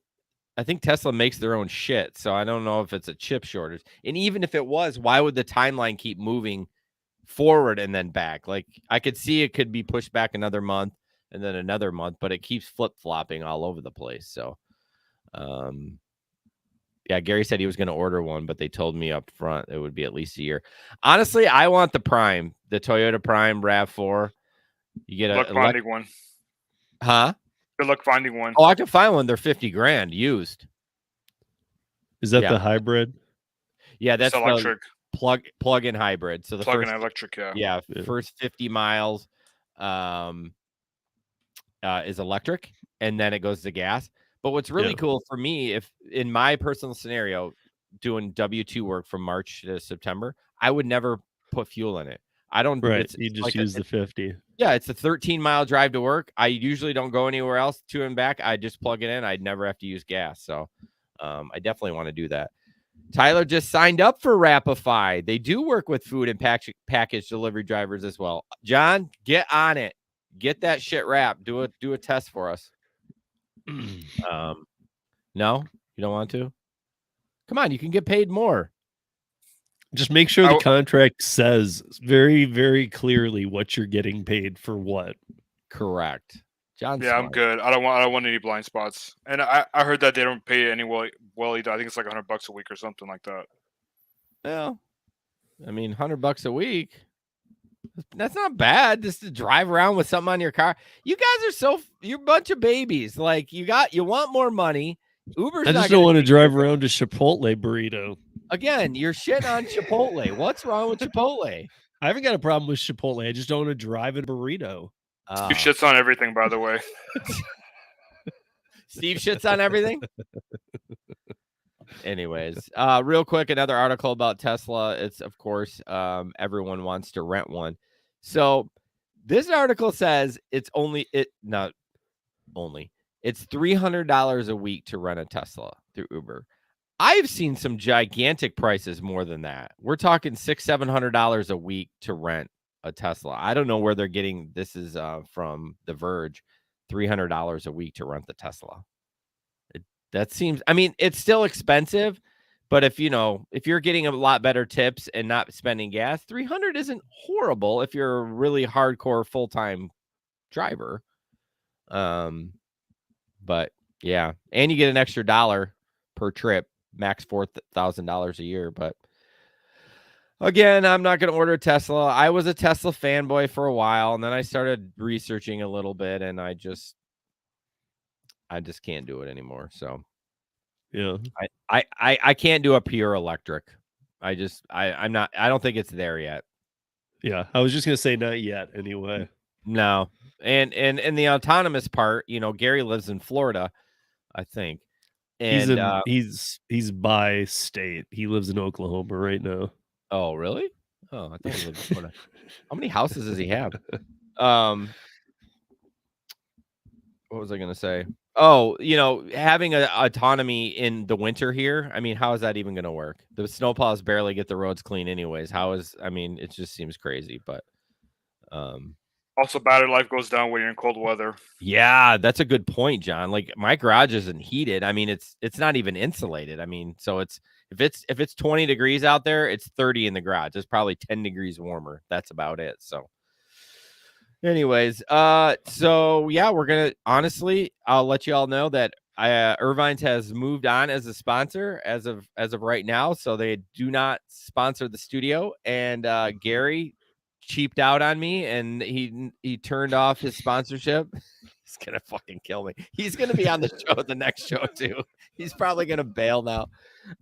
I think Tesla makes their own shit, so I don't know if it's a chip shortage. And even if it was, why would the timeline keep moving forward and then back? I could see it could be pushed back another month and then another month, but it keeps flip-flopping all over the place. So, yeah, Gary said he was going to order one, but they told me up front it would be at least a year. Honestly, I want the Prime, the Toyota Prime RAV4. You get a finding one. Huh? Good luck finding one. Oh, I can find one. They're $50,000 used. Is that the hybrid? Yeah, that's it's electric. Plug-in hybrid. So the plug-in electric, yeah. First 50 miles is electric, and then it goes to gas. But what's really cool for me, if in my personal scenario, doing W-2 work from March to September, I would never put fuel in it. I don't. Right. You just use the 50. Yeah, it's a 13-mile drive to work. I usually don't go anywhere else to and back. I just plug it in. I'd never have to use gas. So I definitely want to do that. Tyler just signed up for Rapify. They do work with food and package delivery drivers as well. John, get on it. get that shit wrapped. Do a test for us. No, you don't want to? Come on, you can get paid more. Just make sure the contract says very, very clearly what you're getting paid for what. Correct. John. Yeah, I'm good. I don't want any blind spots. And I heard that they don't pay any well either. I think it's like $100 a week or something like that. Well, I mean, $100 a week. That's not bad. Just to drive around with something on your car. You guys are you're a bunch of babies. Like you want more money. Uber's. I just don't want to drive around to Chipotle burrito. Again, you're shit on Chipotle. What's wrong with Chipotle? I haven't got a problem with Chipotle. I just don't want to drive a burrito. Steve shits on everything, by the way. Steve shits on everything? Anyways, real quick, another article about Tesla. It's, of course, everyone wants to rent one. So this article says it's it's $300 a week to rent a Tesla through Uber. I've seen some gigantic prices more than that. We're talking $600-700 a week to rent a Tesla. I don't know where they're getting this. Is from The Verge. $300 a week to rent the Tesla. That seems, I mean, it's still expensive, but if you're getting a lot better tips and not spending gas, $300 isn't horrible if you're a really hardcore full-time driver. But yeah, and you get an extra $1 per trip, max $4,000 a year. But again, I'm not going to order a Tesla. I was a Tesla fanboy for a while, and then I started researching a little bit, and I just can't do it anymore. So yeah, I can't do a pure electric. I don't think it's there yet. Yeah, I was just gonna say not yet anyway. No. And the autonomous part, Gary lives in Florida, I think. And he's by state. He lives in Oklahoma right now. Oh, really? Oh, I thought he lived in Florida. How many houses does he have? What was I going to say? Oh, having autonomy in the winter here. I mean, how is that even going to work? The snowplows barely get the roads clean anyways. It just seems crazy, but also battery life goes down when you're in cold weather. Yeah, that's a good point, John. Like my garage isn't heated. I mean, it's not even insulated. I mean, so if it's 20 degrees out there, it's 30 in the garage. It's probably 10 degrees warmer. That's about it. So anyways, so yeah, honestly, I'll let you all know that Irvine's has moved on as a sponsor as of right now. So they do not sponsor the studio, and Gary cheaped out on me, and he turned off his sponsorship. He's gonna fucking kill me. He's gonna be on the show, the next show too. He's probably gonna bail now.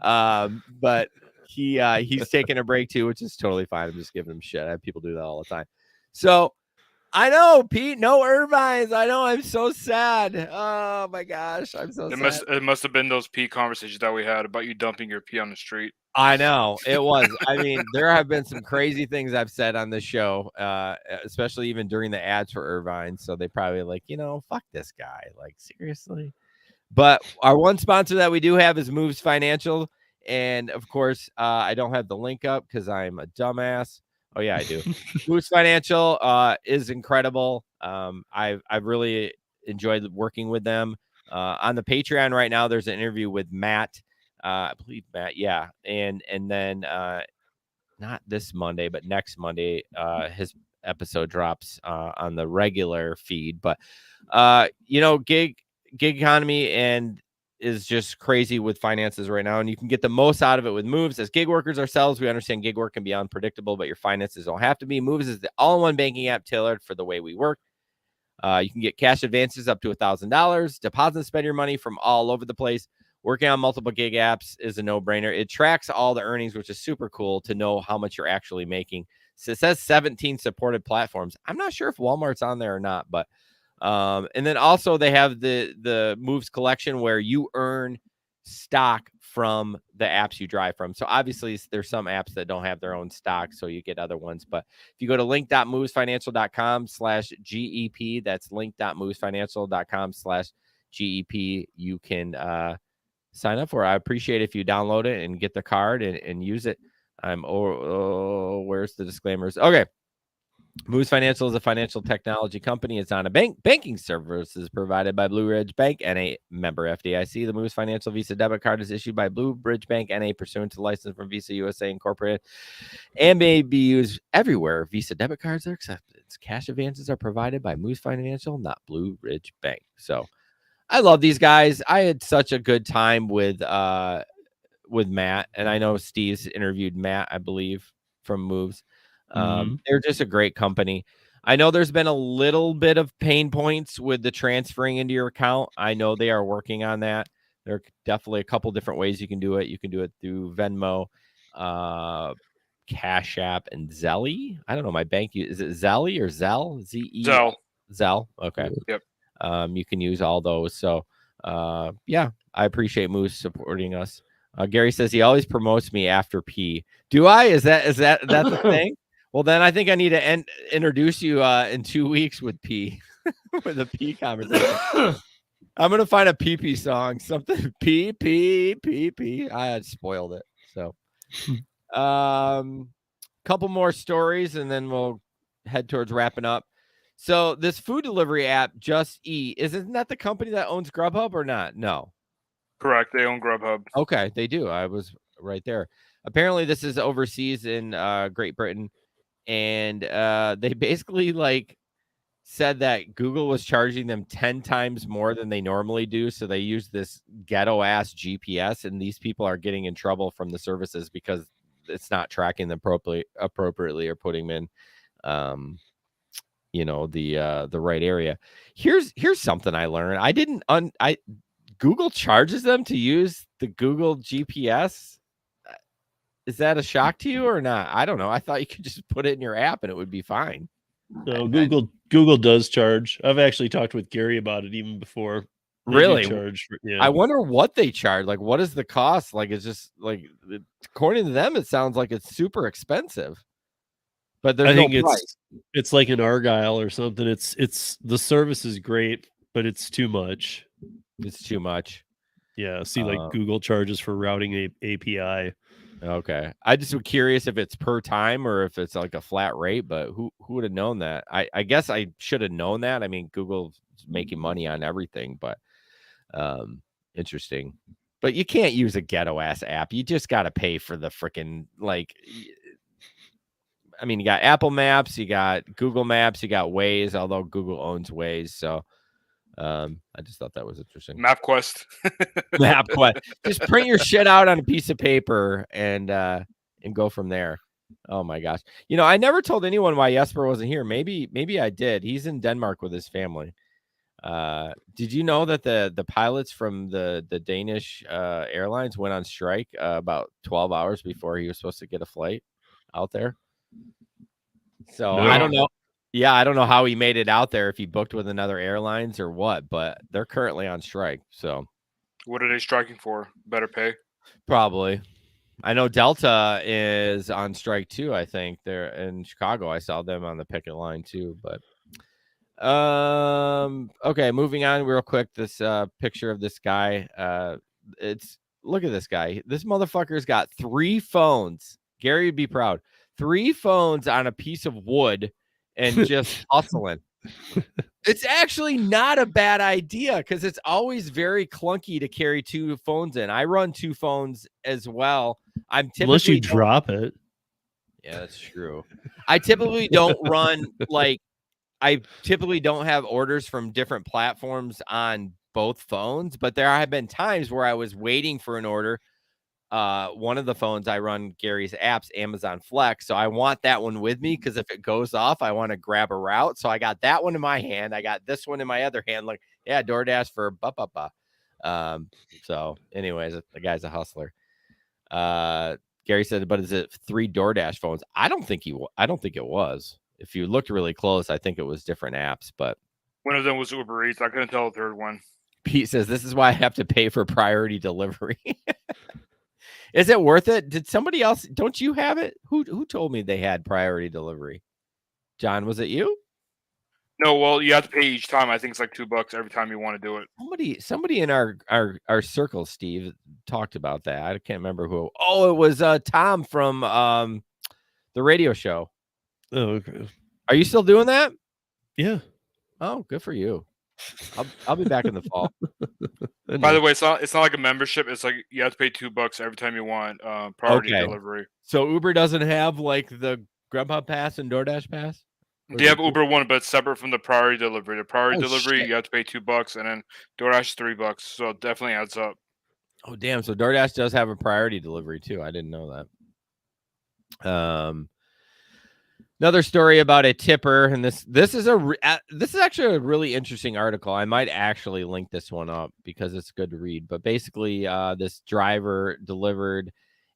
But he's taking a break too, which is totally fine. I'm just giving him shit. I have people do that all the time. So I know, Pete, no Irvines. I know, I'm so sad. Oh my gosh, I'm so sad. It must have been those pee conversations that we had about you dumping your pee on the street. I know it was. I mean, there have been some crazy things I've said on this show, especially even during the ads for Irvine. So they probably like, fuck this guy. Like, seriously. But our one sponsor that we do have is Moves Financial. And of course, I don't have the link up because I'm a dumbass. Oh, yeah, I do. Moves Financial is incredible. I've really enjoyed working with them. On the Patreon right now, there's an interview with Matt. I believe Matt, yeah. And then not this Monday, but next Monday, his episode drops on the regular feed. But gig economy and is just crazy with finances right now, and you can get the most out of it with Moves. As gig workers ourselves, we understand gig work can be unpredictable, but your finances don't have to be. Moves is the all-in-one banking app tailored for the way we work. You can get cash advances up to $1,000, deposit and spend your money from all over the place. Working on multiple gig apps is a no-brainer. It tracks all the earnings, which is super cool to know how much you're actually making. So it says 17 supported platforms. I'm not sure if Walmart's on there or not, but and then also they have the Moves collection where you earn stock from the apps you drive from. So obviously there's some apps that don't have their own stock, so you get other ones. But if you go to link.movesfinancial.com/GEP, that's link.movesfinancial.com/GEP, you can sign up for it. I appreciate it if you download it and get the card and use it. Where's the disclaimers? Okay. Moose Financial is a financial technology company. It's not a bank. Banking services provided by Blue Ridge Bank, NA, member FDIC. The Moose Financial Visa debit card is issued by Blue Ridge Bank, NA, pursuant to license from Visa USA Incorporated, and may be used everywhere Visa debit cards are accepted. Cash advances are provided by Moose Financial, not Blue Ridge Bank. So I love these guys. I had such a good time with Matt, and I know Steve's interviewed Matt, I believe, from Moves. They're just a great company. I know there's been a little bit of pain points with the transferring into your account. I know they are working on that. There are definitely a couple different ways you can do it. You can do it through Venmo, Cash App, and Zelly. I don't know. My bank, is it Zelly or Zelle? Zelle. Zelle. Okay. Yep. You can use all those. So, yeah, I appreciate Moose supporting us. Gary says he always promotes me after P. Do I? Is that the thing? Well, then I think I need to introduce you in 2 weeks with P, with a P conversation. I'm gonna find a PP song, something P. I had spoiled it. So, couple more stories, and then we'll head towards wrapping up. So, this food delivery app, Just Eat, isn't that the company that owns Grubhub or not? No. Correct. They own Grubhub. Okay, they do. I was right there. Apparently, this is overseas in Great Britain, and they basically said that Google was charging them 10 times more than they normally do. So they use this ghetto ass GPS, and these people are getting in trouble from the services because it's not tracking them appropriately or putting them in, the right area. Here's something I learned. Google charges them to use the Google GPS. Is that a shock to you or not? I don't know. I thought you could just put it in your app and it would be fine. No, Google does charge. I've actually talked with Gary about it even before. Really? Charge. Yeah. I wonder what they charge. Like, what is the cost? Like, it's just according to them, it sounds like it's super expensive. But there's no price. It's like an Argyle or something. It's the service is great, but it's too much. It's too much. Yeah. See, Google charges for routing a API. Okay. I just was curious if it's per time or if it's like a flat rate, but who would have known that? I guess I should have known that. I mean, Google's making money on everything, but interesting. But you can't use a ghetto ass app. You just got to pay for the freaking you got Apple Maps, you got Google Maps, you got Waze, although Google owns Waze. So I just thought that was interesting. MapQuest. MapQuest. Just print your shit out on a piece of paper and go from there. Oh my gosh. I never told anyone why Jesper wasn't here. Maybe I did. He's in Denmark with his family. Did you know that the pilots from the Danish airlines went on strike about 12 hours before he was supposed to get a flight out there? So no. I don't know. Yeah, I don't know how he made it out there, if he booked with another airlines or what, but they're currently on strike. So what are they striking for? Better pay? Probably. I know Delta is on strike too. I think they're in Chicago. I saw them on the picket line too, but okay, moving on real quick. This picture of this guy. Look at this guy. This motherfucker's got 3 phones. Gary would be proud. 3 phones on a piece of wood and just hustling. It's actually not a bad idea because it's always very clunky to carry 2 phones in. I run 2 phones as well. Unless you drop it. Yeah, that's true. I typically don't run I typically don't have orders from different platforms on both phones, but there have been times where I was waiting for an order. One of the phones I run Gary's apps, Amazon Flex. So I want that one with me because if it goes off, I want to grab a route. So I got that one in my hand. I got this one in my other hand. Like, yeah, DoorDash for So anyways, the guy's a hustler. Gary said, but is it 3 DoorDash phones? I don't think it was. If you looked really close, I think it was different apps, but one of them was Uber Eats. I couldn't tell the third one. Pete says, this is why I have to pay for priority delivery. Is it worth it? Did somebody else? Don't you have it? Who told me they had priority delivery? John, was it you? No, well, you have to pay each time. I think it's like $2 every time you want to do it. Somebody in our circle, Steve, talked about that. I can't remember who. Oh, it was Tom from the radio show. Oh, okay. Are you still doing that? Yeah. Oh, good for you. I'll be back in the fall. By the way, it's not like a membership. It's like you have to pay $2 every time you want priority delivery. So Uber doesn't have like the Grubhub Pass and DoorDash Pass? They have Uber One, but it's separate from the priority delivery. The priority delivery, you have to pay $2, and then DoorDash is $3. So it definitely adds up. Oh, damn. So DoorDash does have a priority delivery too. I didn't know that. Another story about a tipper, and this is actually a really interesting article. I might actually link this one up because it's good to read. But basically, this driver delivered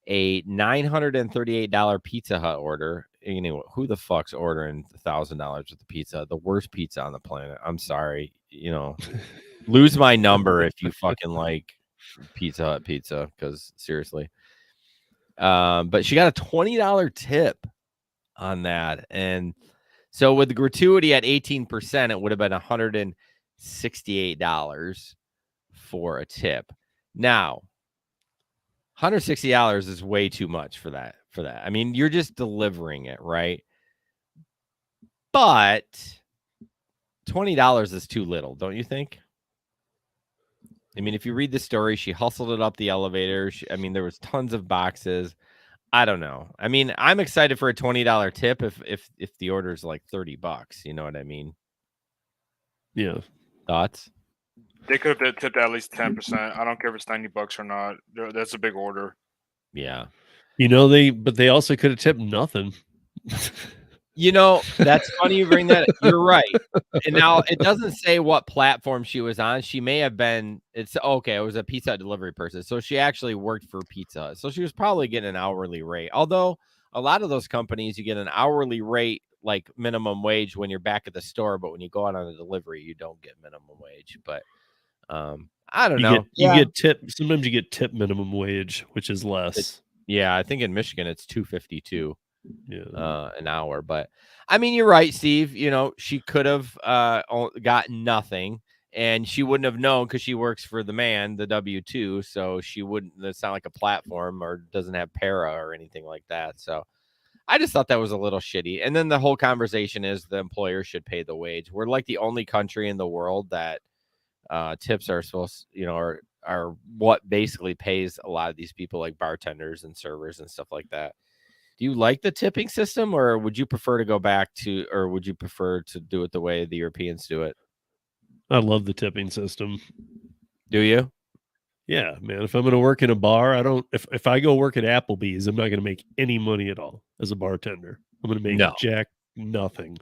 a $938 Pizza Hut order. Anyway, who the fuck's ordering $1,000 worth of pizza? The worst pizza on the planet. I'm sorry. Lose my number if you fucking like Pizza Hut pizza, because seriously. But she got a $20 tip on that, and so with the gratuity at 18%, it would have been $168 for a tip. Now, $160 is way too much for that. I mean, you're just delivering it, right? But $20 is too little, don't you think? I mean, if you read the story, she hustled it up the elevator. There was tons of boxes. I don't know. I mean, I'm excited for a $20 tip if the order is like $30. You know what I mean? Yeah. Thoughts? They could have tipped at least 10%. I don't care if it's $90 or not. That's a big order. Yeah. But they also could have tipped nothing. That's funny you bring that. You're right. And now it doesn't say what platform she was on. She may have been. It was a Pizza Hut delivery person, so she actually worked for Pizza Hut. So she was probably getting an hourly rate. Although a lot of those companies, you get an hourly rate like minimum wage when you're back at the store, but when you go out on a delivery, you don't get minimum wage. But I don't know. You get tip. Sometimes you get tip minimum wage, which is less. I think in Michigan it's $2.52. An hour. But I mean, you're right, Steve. She could have gotten nothing, and she wouldn't have known because she works for the man, the W-2, so she wouldn't. It's not like a platform or doesn't have para or anything like that. So I just thought that was a little shitty. And then the whole conversation is the employer should pay the wage. We're like the only country in the world that tips are supposed, are what basically pays a lot of these people, like bartenders and servers and stuff like that. Do you like the tipping system, or would you prefer to go back to, or would you prefer to do it the way the Europeans do it? I love the tipping system. Do you? Yeah, man. If I'm going to work in a bar, if I go work at Applebee's, I'm not going to make any money at all as a bartender. I'm going to make nothing.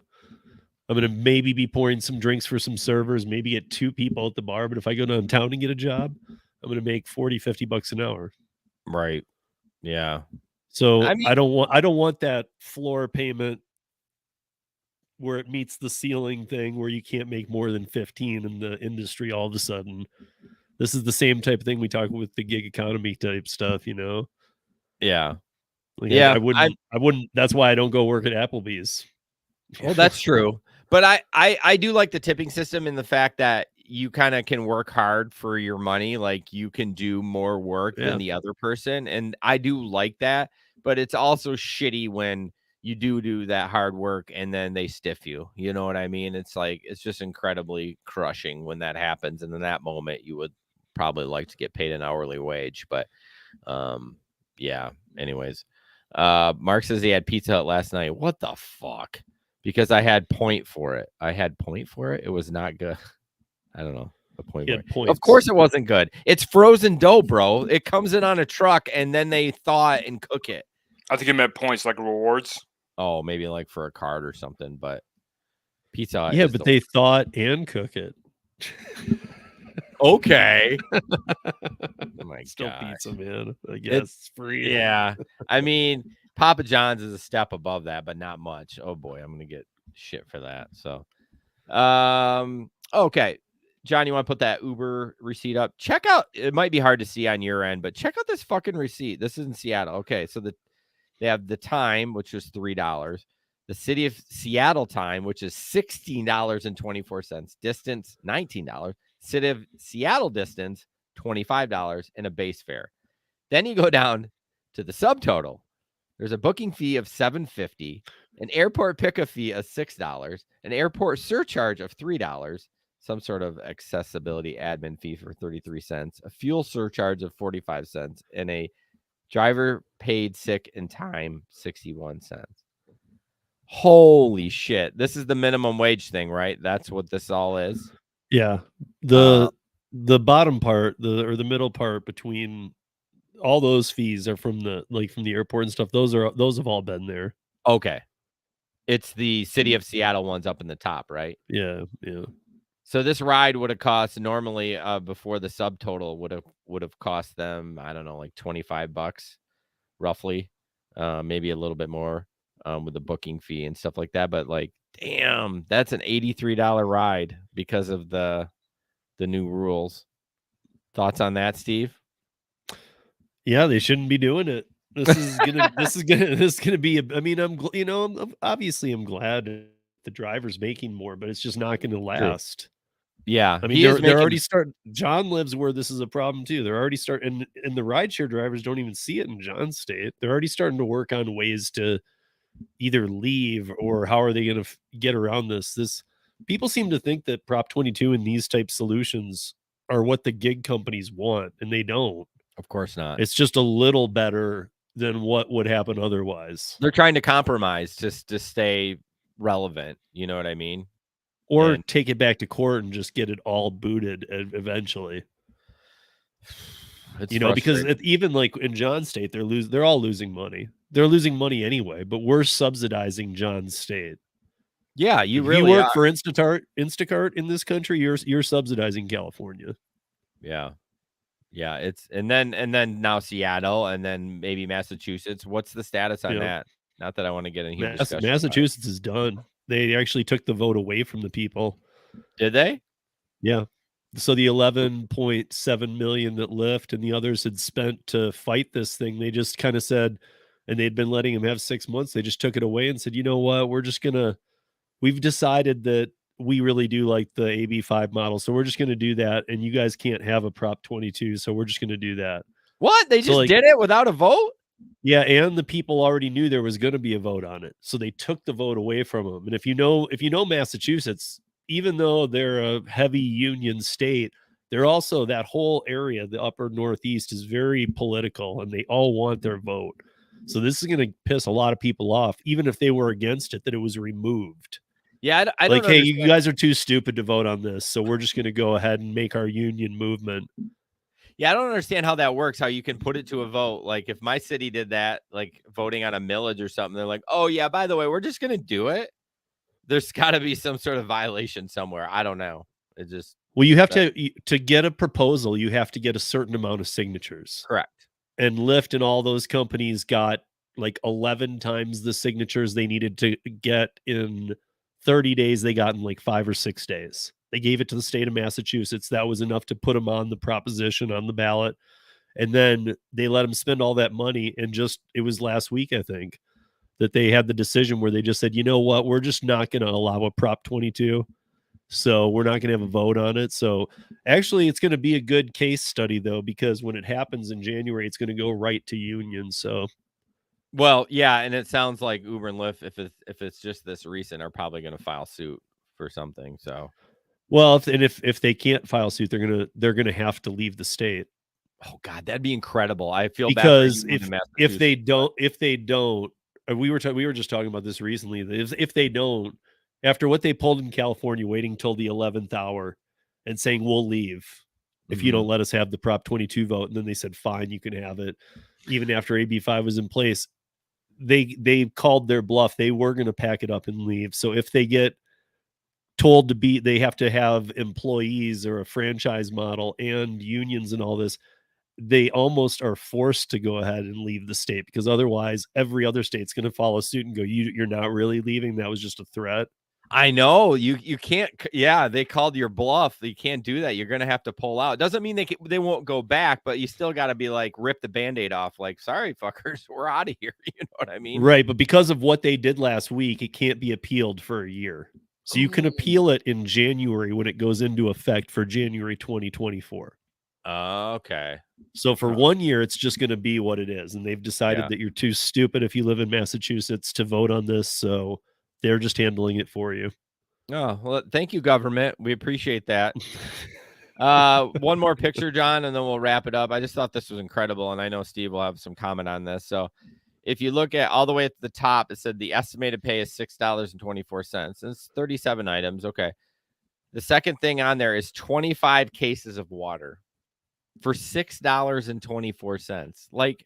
I'm going to maybe be pouring some drinks for some servers, maybe get 2 people at the bar. But if I go downtown and get a job, I'm going to make $40-$50 an hour. Right. Yeah. So I don't want that floor payment where it meets the ceiling thing where you can't make more than 15 in the industry all of a sudden. This is the same type of thing we talk with the gig economy type stuff, Yeah. I wouldn't. That's why I don't go work at Applebee's. Well, that's true. But I do like the tipping system in the fact that you kind of can work hard for your money. Like you can do more work than the other person. And I do like that. But it's also shitty when you do that hard work and then they stiff you. You know what I mean? It's like, it's just incredibly crushing when that happens. And in that moment, you would probably like to get paid an hourly wage. But anyways, Mark says he had Pizza Hut last night. What the fuck? Because I had point for it. It was not good. I don't know. Of course it wasn't good. It's frozen dough, bro. It comes in on a truck and then they thaw it and cook it. I think it meant points, like rewards. Oh, maybe like for a card or something. But Pizza Hut. Yeah, but they thaw it and cook it. Okay. Oh my Still God. Pizza, man. I guess it's free. Yeah. I mean, Papa John's is a step above that, but not much. Oh boy, I'm gonna get shit for that. So okay. John, you want to put that Uber receipt up? Check out, it might be hard to see on your end, but check out this fucking receipt. This is in Seattle. Okay, so they have the time, which is $3. The city of Seattle time, which is $16.24. Distance, $19. City of Seattle distance, $25, and a base fare. Then you go down to the subtotal, There's a booking fee of $7.50, an airport pickup fee of $6, an airport surcharge of $3, some sort of accessibility admin fee for 33 cents, a fuel surcharge of 45 cents, and a driver paid sick in time 61 cents. Holy shit. This is the minimum wage thing, right? That's what this all is. Yeah. The bottom part, the middle part between all those fees are from the airport and stuff. Those have all been there. Okay. It's the city of Seattle ones up in the top, right? Yeah, yeah. So this ride would have cost normally before the subtotal would have cost them, I don't know, like $25 roughly, maybe a little bit more with the booking fee and stuff like that. But like, damn, that's an $83 ride because of the new rules. Thoughts on that, Steve? Yeah, they shouldn't be doing it. This is gonna be. I mean, I'm obviously I'm glad the driver's making more, but it's just not going to last. Yeah, I mean, they're already starting. John lives where this is a problem too. They're already starting, and the rideshare drivers don't even see it in John's state. They're already starting to work on ways to either leave or how are they going to get around this. People seem to think that Prop 22 and these type solutions are what the gig companies want, and they don't. Of course not. It's just a little better than what would happen otherwise. They're trying to compromise just to stay relevant. You know what I mean? Or take it back to court and just get it all booted eventually. Because even like in John's state, they're all losing money. They're losing money anyway, but we're subsidizing John's state. Yeah, you work for Instacart in this country, you're subsidizing California. Yeah. Yeah, and then now Seattle and then maybe Massachusetts. What's the status on that? Not that I want to get in here. Massachusetts is done. They actually took the vote away from the people. Did they? Yeah. So the 11.7 million that Lyft and the others had spent to fight this thing, they just kind of said, and they'd been letting him have 6 months. They just took it away and said, you know what? We've decided that we really do like the AB5 model. So we're just going to do that. And you guys can't have a Prop 22. So we're just going to do that. What? They just did it without a vote? Yeah. And the people already knew there was going to be a vote on it. So they took the vote away from them. And if you know Massachusetts, even though they're a heavy union state, they're also, that whole area, the upper Northeast, is very political and they all want their vote. So this is going to piss a lot of people off, even if they were against it, that it was removed. Yeah, I don't hey, understand. You guys are too stupid to vote on this, so we're just going to go ahead and make our union movement. Yeah, I don't understand how that works, how you can put it to a vote. Like, if my city did that, like voting on a millage or something, they're like, oh, yeah, by the way, we're just going to do it. There's got to be some sort of violation somewhere. I don't know. It just... Well, you have to get a proposal, you have to get a certain amount of signatures. Correct. And Lyft and all those companies got like 11 times the signatures they needed to get in 30 days. They got in like 5 or 6 days. They gave it to the state of Massachusetts. That was enough to put them on the proposition on the ballot. And then they let them spend all that money. And it was last week, I think, that they had the decision where they just said, you know what, we're just not going to allow a Prop 22. So we're not going to have a vote on it. So actually it's going to be a good case study though, because when it happens in January, it's going to go right to unions. So, well, yeah. And it sounds like Uber and Lyft, if it's just this recent, are probably going to file suit for something. So, well, if they can't file suit, they're going to have to leave the state. Oh God, that'd be incredible. I feel because if they don't, we were just talking about this recently. If they don't, after what they pulled in California, waiting till the 11th hour and saying we'll leave if you don't let us have the Prop 22 vote, and then they said fine, you can have it, even after AB5 was in place. They called their bluff. They were going to pack it up and leave. So if they get told they have to have employees or a franchise model and unions and all this, they almost are forced to go ahead and leave the state, because otherwise every other state's going to follow suit and go, you're not really leaving. That was just a threat. I know you can't. Yeah, they called your bluff. You can't do that. You're going to have to pull out. It doesn't mean they won't go back, but you still got to be like, rip the Band-Aid off. Like, sorry, fuckers, we're out of here. You know what I mean? Right. But because of what they did last week, it can't be appealed for a year. So you can appeal it in January when it goes into effect for January 2024. Okay. So for 1 year, it's just going to be what it is. And they've decided that you're too stupid if you live in Massachusetts to vote on this. So they're just handling it for you. Oh, well, thank you, government. We appreciate that. One more picture, John, and then we'll wrap it up. I just thought this was incredible, and I know Steve will have some comment on this. So if you look at all the way at the top, it said the estimated pay is $6.24. It's 37 items. Okay. The second thing on there is 25 cases of water for $6.24. Like,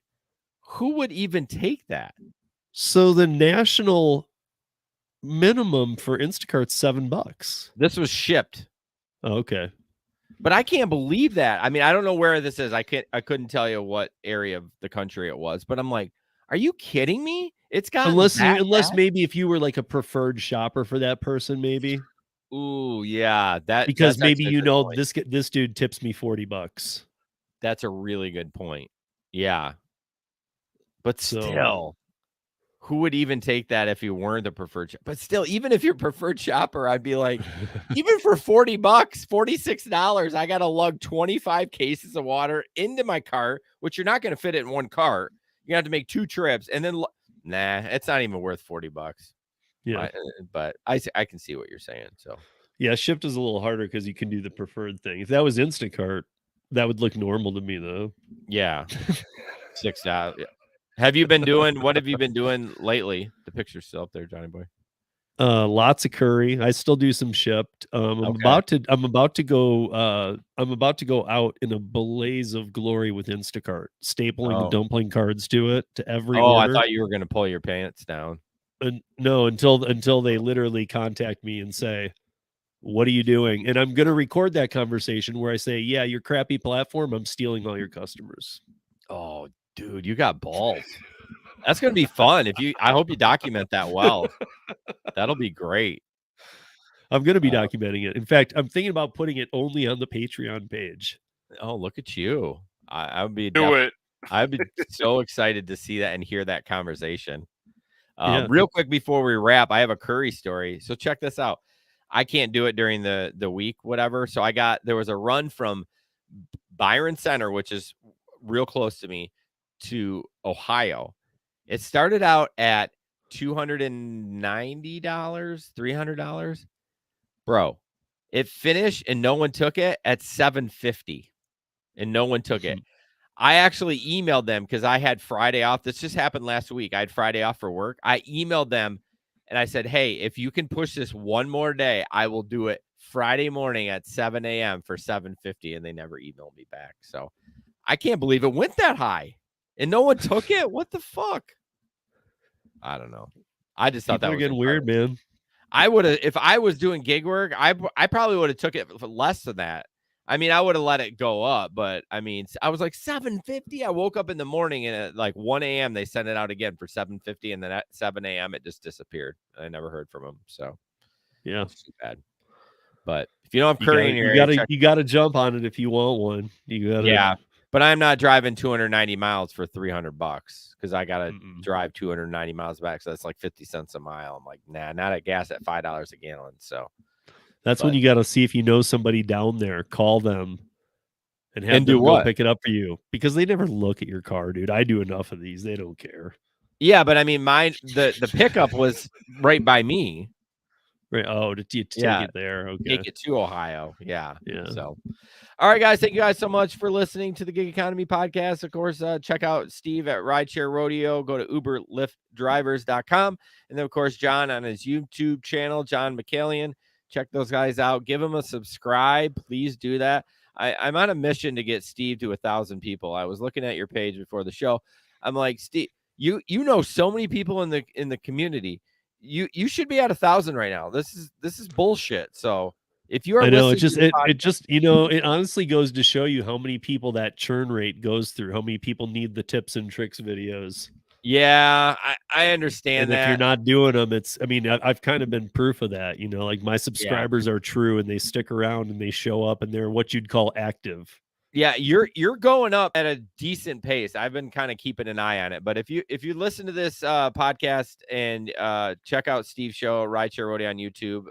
who would even take that? So the national minimum for Instacart's $7. This was shipped. Oh, okay. But I can't believe that. I mean, I don't know where this is. I couldn't tell you what area of the country it was, but I'm like, are you kidding me? It's got unless maybe if you were like a preferred shopper for that person, maybe. Ooh, yeah, because maybe this dude tips me $40. That's a really good point. Yeah, but still, who would even take that if you weren't the preferred? But still, even if you're preferred shopper, I'd be like, even for $40, $46, I got to lug 25 cases of water into my cart, which you're not going to fit it in one cart. You have to make 2 trips, and then it's not even worth $40. Yeah, but I can see what you're saying. So yeah, shipped is a little harder because you can do the preferred thing. If that was Instacart, that would look normal to me, though. Yeah, $6. Yeah. Have you been doing? What have you been doing lately? The picture's still up there, Johnny boy. Lots of curry. I still do some shipped. I'm about to go out in a blaze of glory with Instacart, stapling the dumpling cards to it to every order. I thought you were going to pull your pants down. No, until they literally contact me and say, what are you doing? And I'm going to record that conversation where I say, yeah, your crappy platform, I'm stealing all your customers. Oh, dude, you got balls. That's going to be fun. I hope you document that well. That'll be great. I'm going to be documenting it. In fact, I'm thinking about putting it only on the Patreon page. Oh, look at you. I would be I'd be so excited to see that and hear that conversation. Real quick before we wrap, I have a curry story. So check this out. I can't do it during the week, whatever. So there was a run from Byron Center, which is real close to me, to Ohio. It started out at $290, $300. Bro, it finished and no one took it at $750. And no one took it. I actually emailed them because I had Friday off. This just happened last week. I had Friday off for work. I emailed them and I said, hey, if you can push this one more day, I will do it Friday morning at 7 a.m. for $750. And they never emailed me back. So I can't believe it went that high and no one took it. What the fuck? I don't know. I just thought that was getting weird, man. I would have, if I was doing gig work, I probably would have took it for less than that. I mean, I would have let it go up, but I mean, I was like $750. I woke up in the morning and at like 1 a.m. they sent it out again for $750, and then at 7 a.m. it just disappeared. I never heard from them. So yeah, it's too bad. But if you don't have curry in your area, you gotta jump on it if you want one. Yeah. But I'm not driving 290 miles for $300 because I gotta drive 290 miles back. So that's like 50 cents a mile. I'm like, nah, not at gas at $5 a gallon. So that's when you got to see if you know somebody down there, call them and have them go pick it up for you, because they never look at your car, dude. I do enough of these. They don't care. Yeah. But I mean, the pickup was right by me. Right. Oh, to take it there. Okay. Take it to Ohio. Yeah. Yeah. So, all right, guys. Thank you guys so much for listening to the Gig Economy podcast. Of course, check out Steve at Rideshare Rodeo. Go to uberliftdrivers.com. And then, of course, John on his YouTube channel, John McCallion. Check those guys out. Give them a subscribe. Please do that. I'm on a mission to get Steve to 1,000 people. I was looking at your page before the show. I'm like, Steve, you know so many people in the community. You should be at 1,000 right now. This is bullshit. So if you are, I know it honestly goes to show you how many people that churn rate goes through, how many people need the tips and tricks videos. Yeah, I understand and that. If you're not doing them, I've kind of been proof of that. Like my subscribers are true and they stick around and they show up and they're what you'd call active. Yeah, you're going up at a decent pace. I've been kind of keeping an eye on it. But if you listen to this podcast and check out Steve's show, Rideshare Rodeo on YouTube,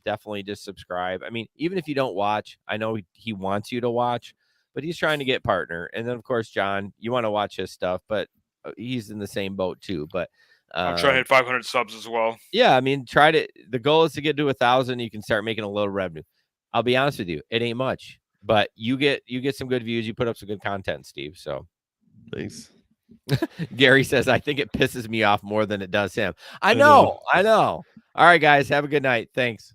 definitely just subscribe. I mean, even if you don't watch, I know he wants you to watch, but he's trying to get partner. And then of course, John, you want to watch his stuff, but he's in the same boat too. But I'm trying to hit 500 subs as well. Yeah, I mean, the goal is to get to 1,000. You can start making a little revenue. I'll be honest with you, it ain't much, but you get some good views. You put up some good content, Steve. So thanks. Gary says, I think it pisses me off more than it does him. I know. All right, guys, have a good night. Thanks.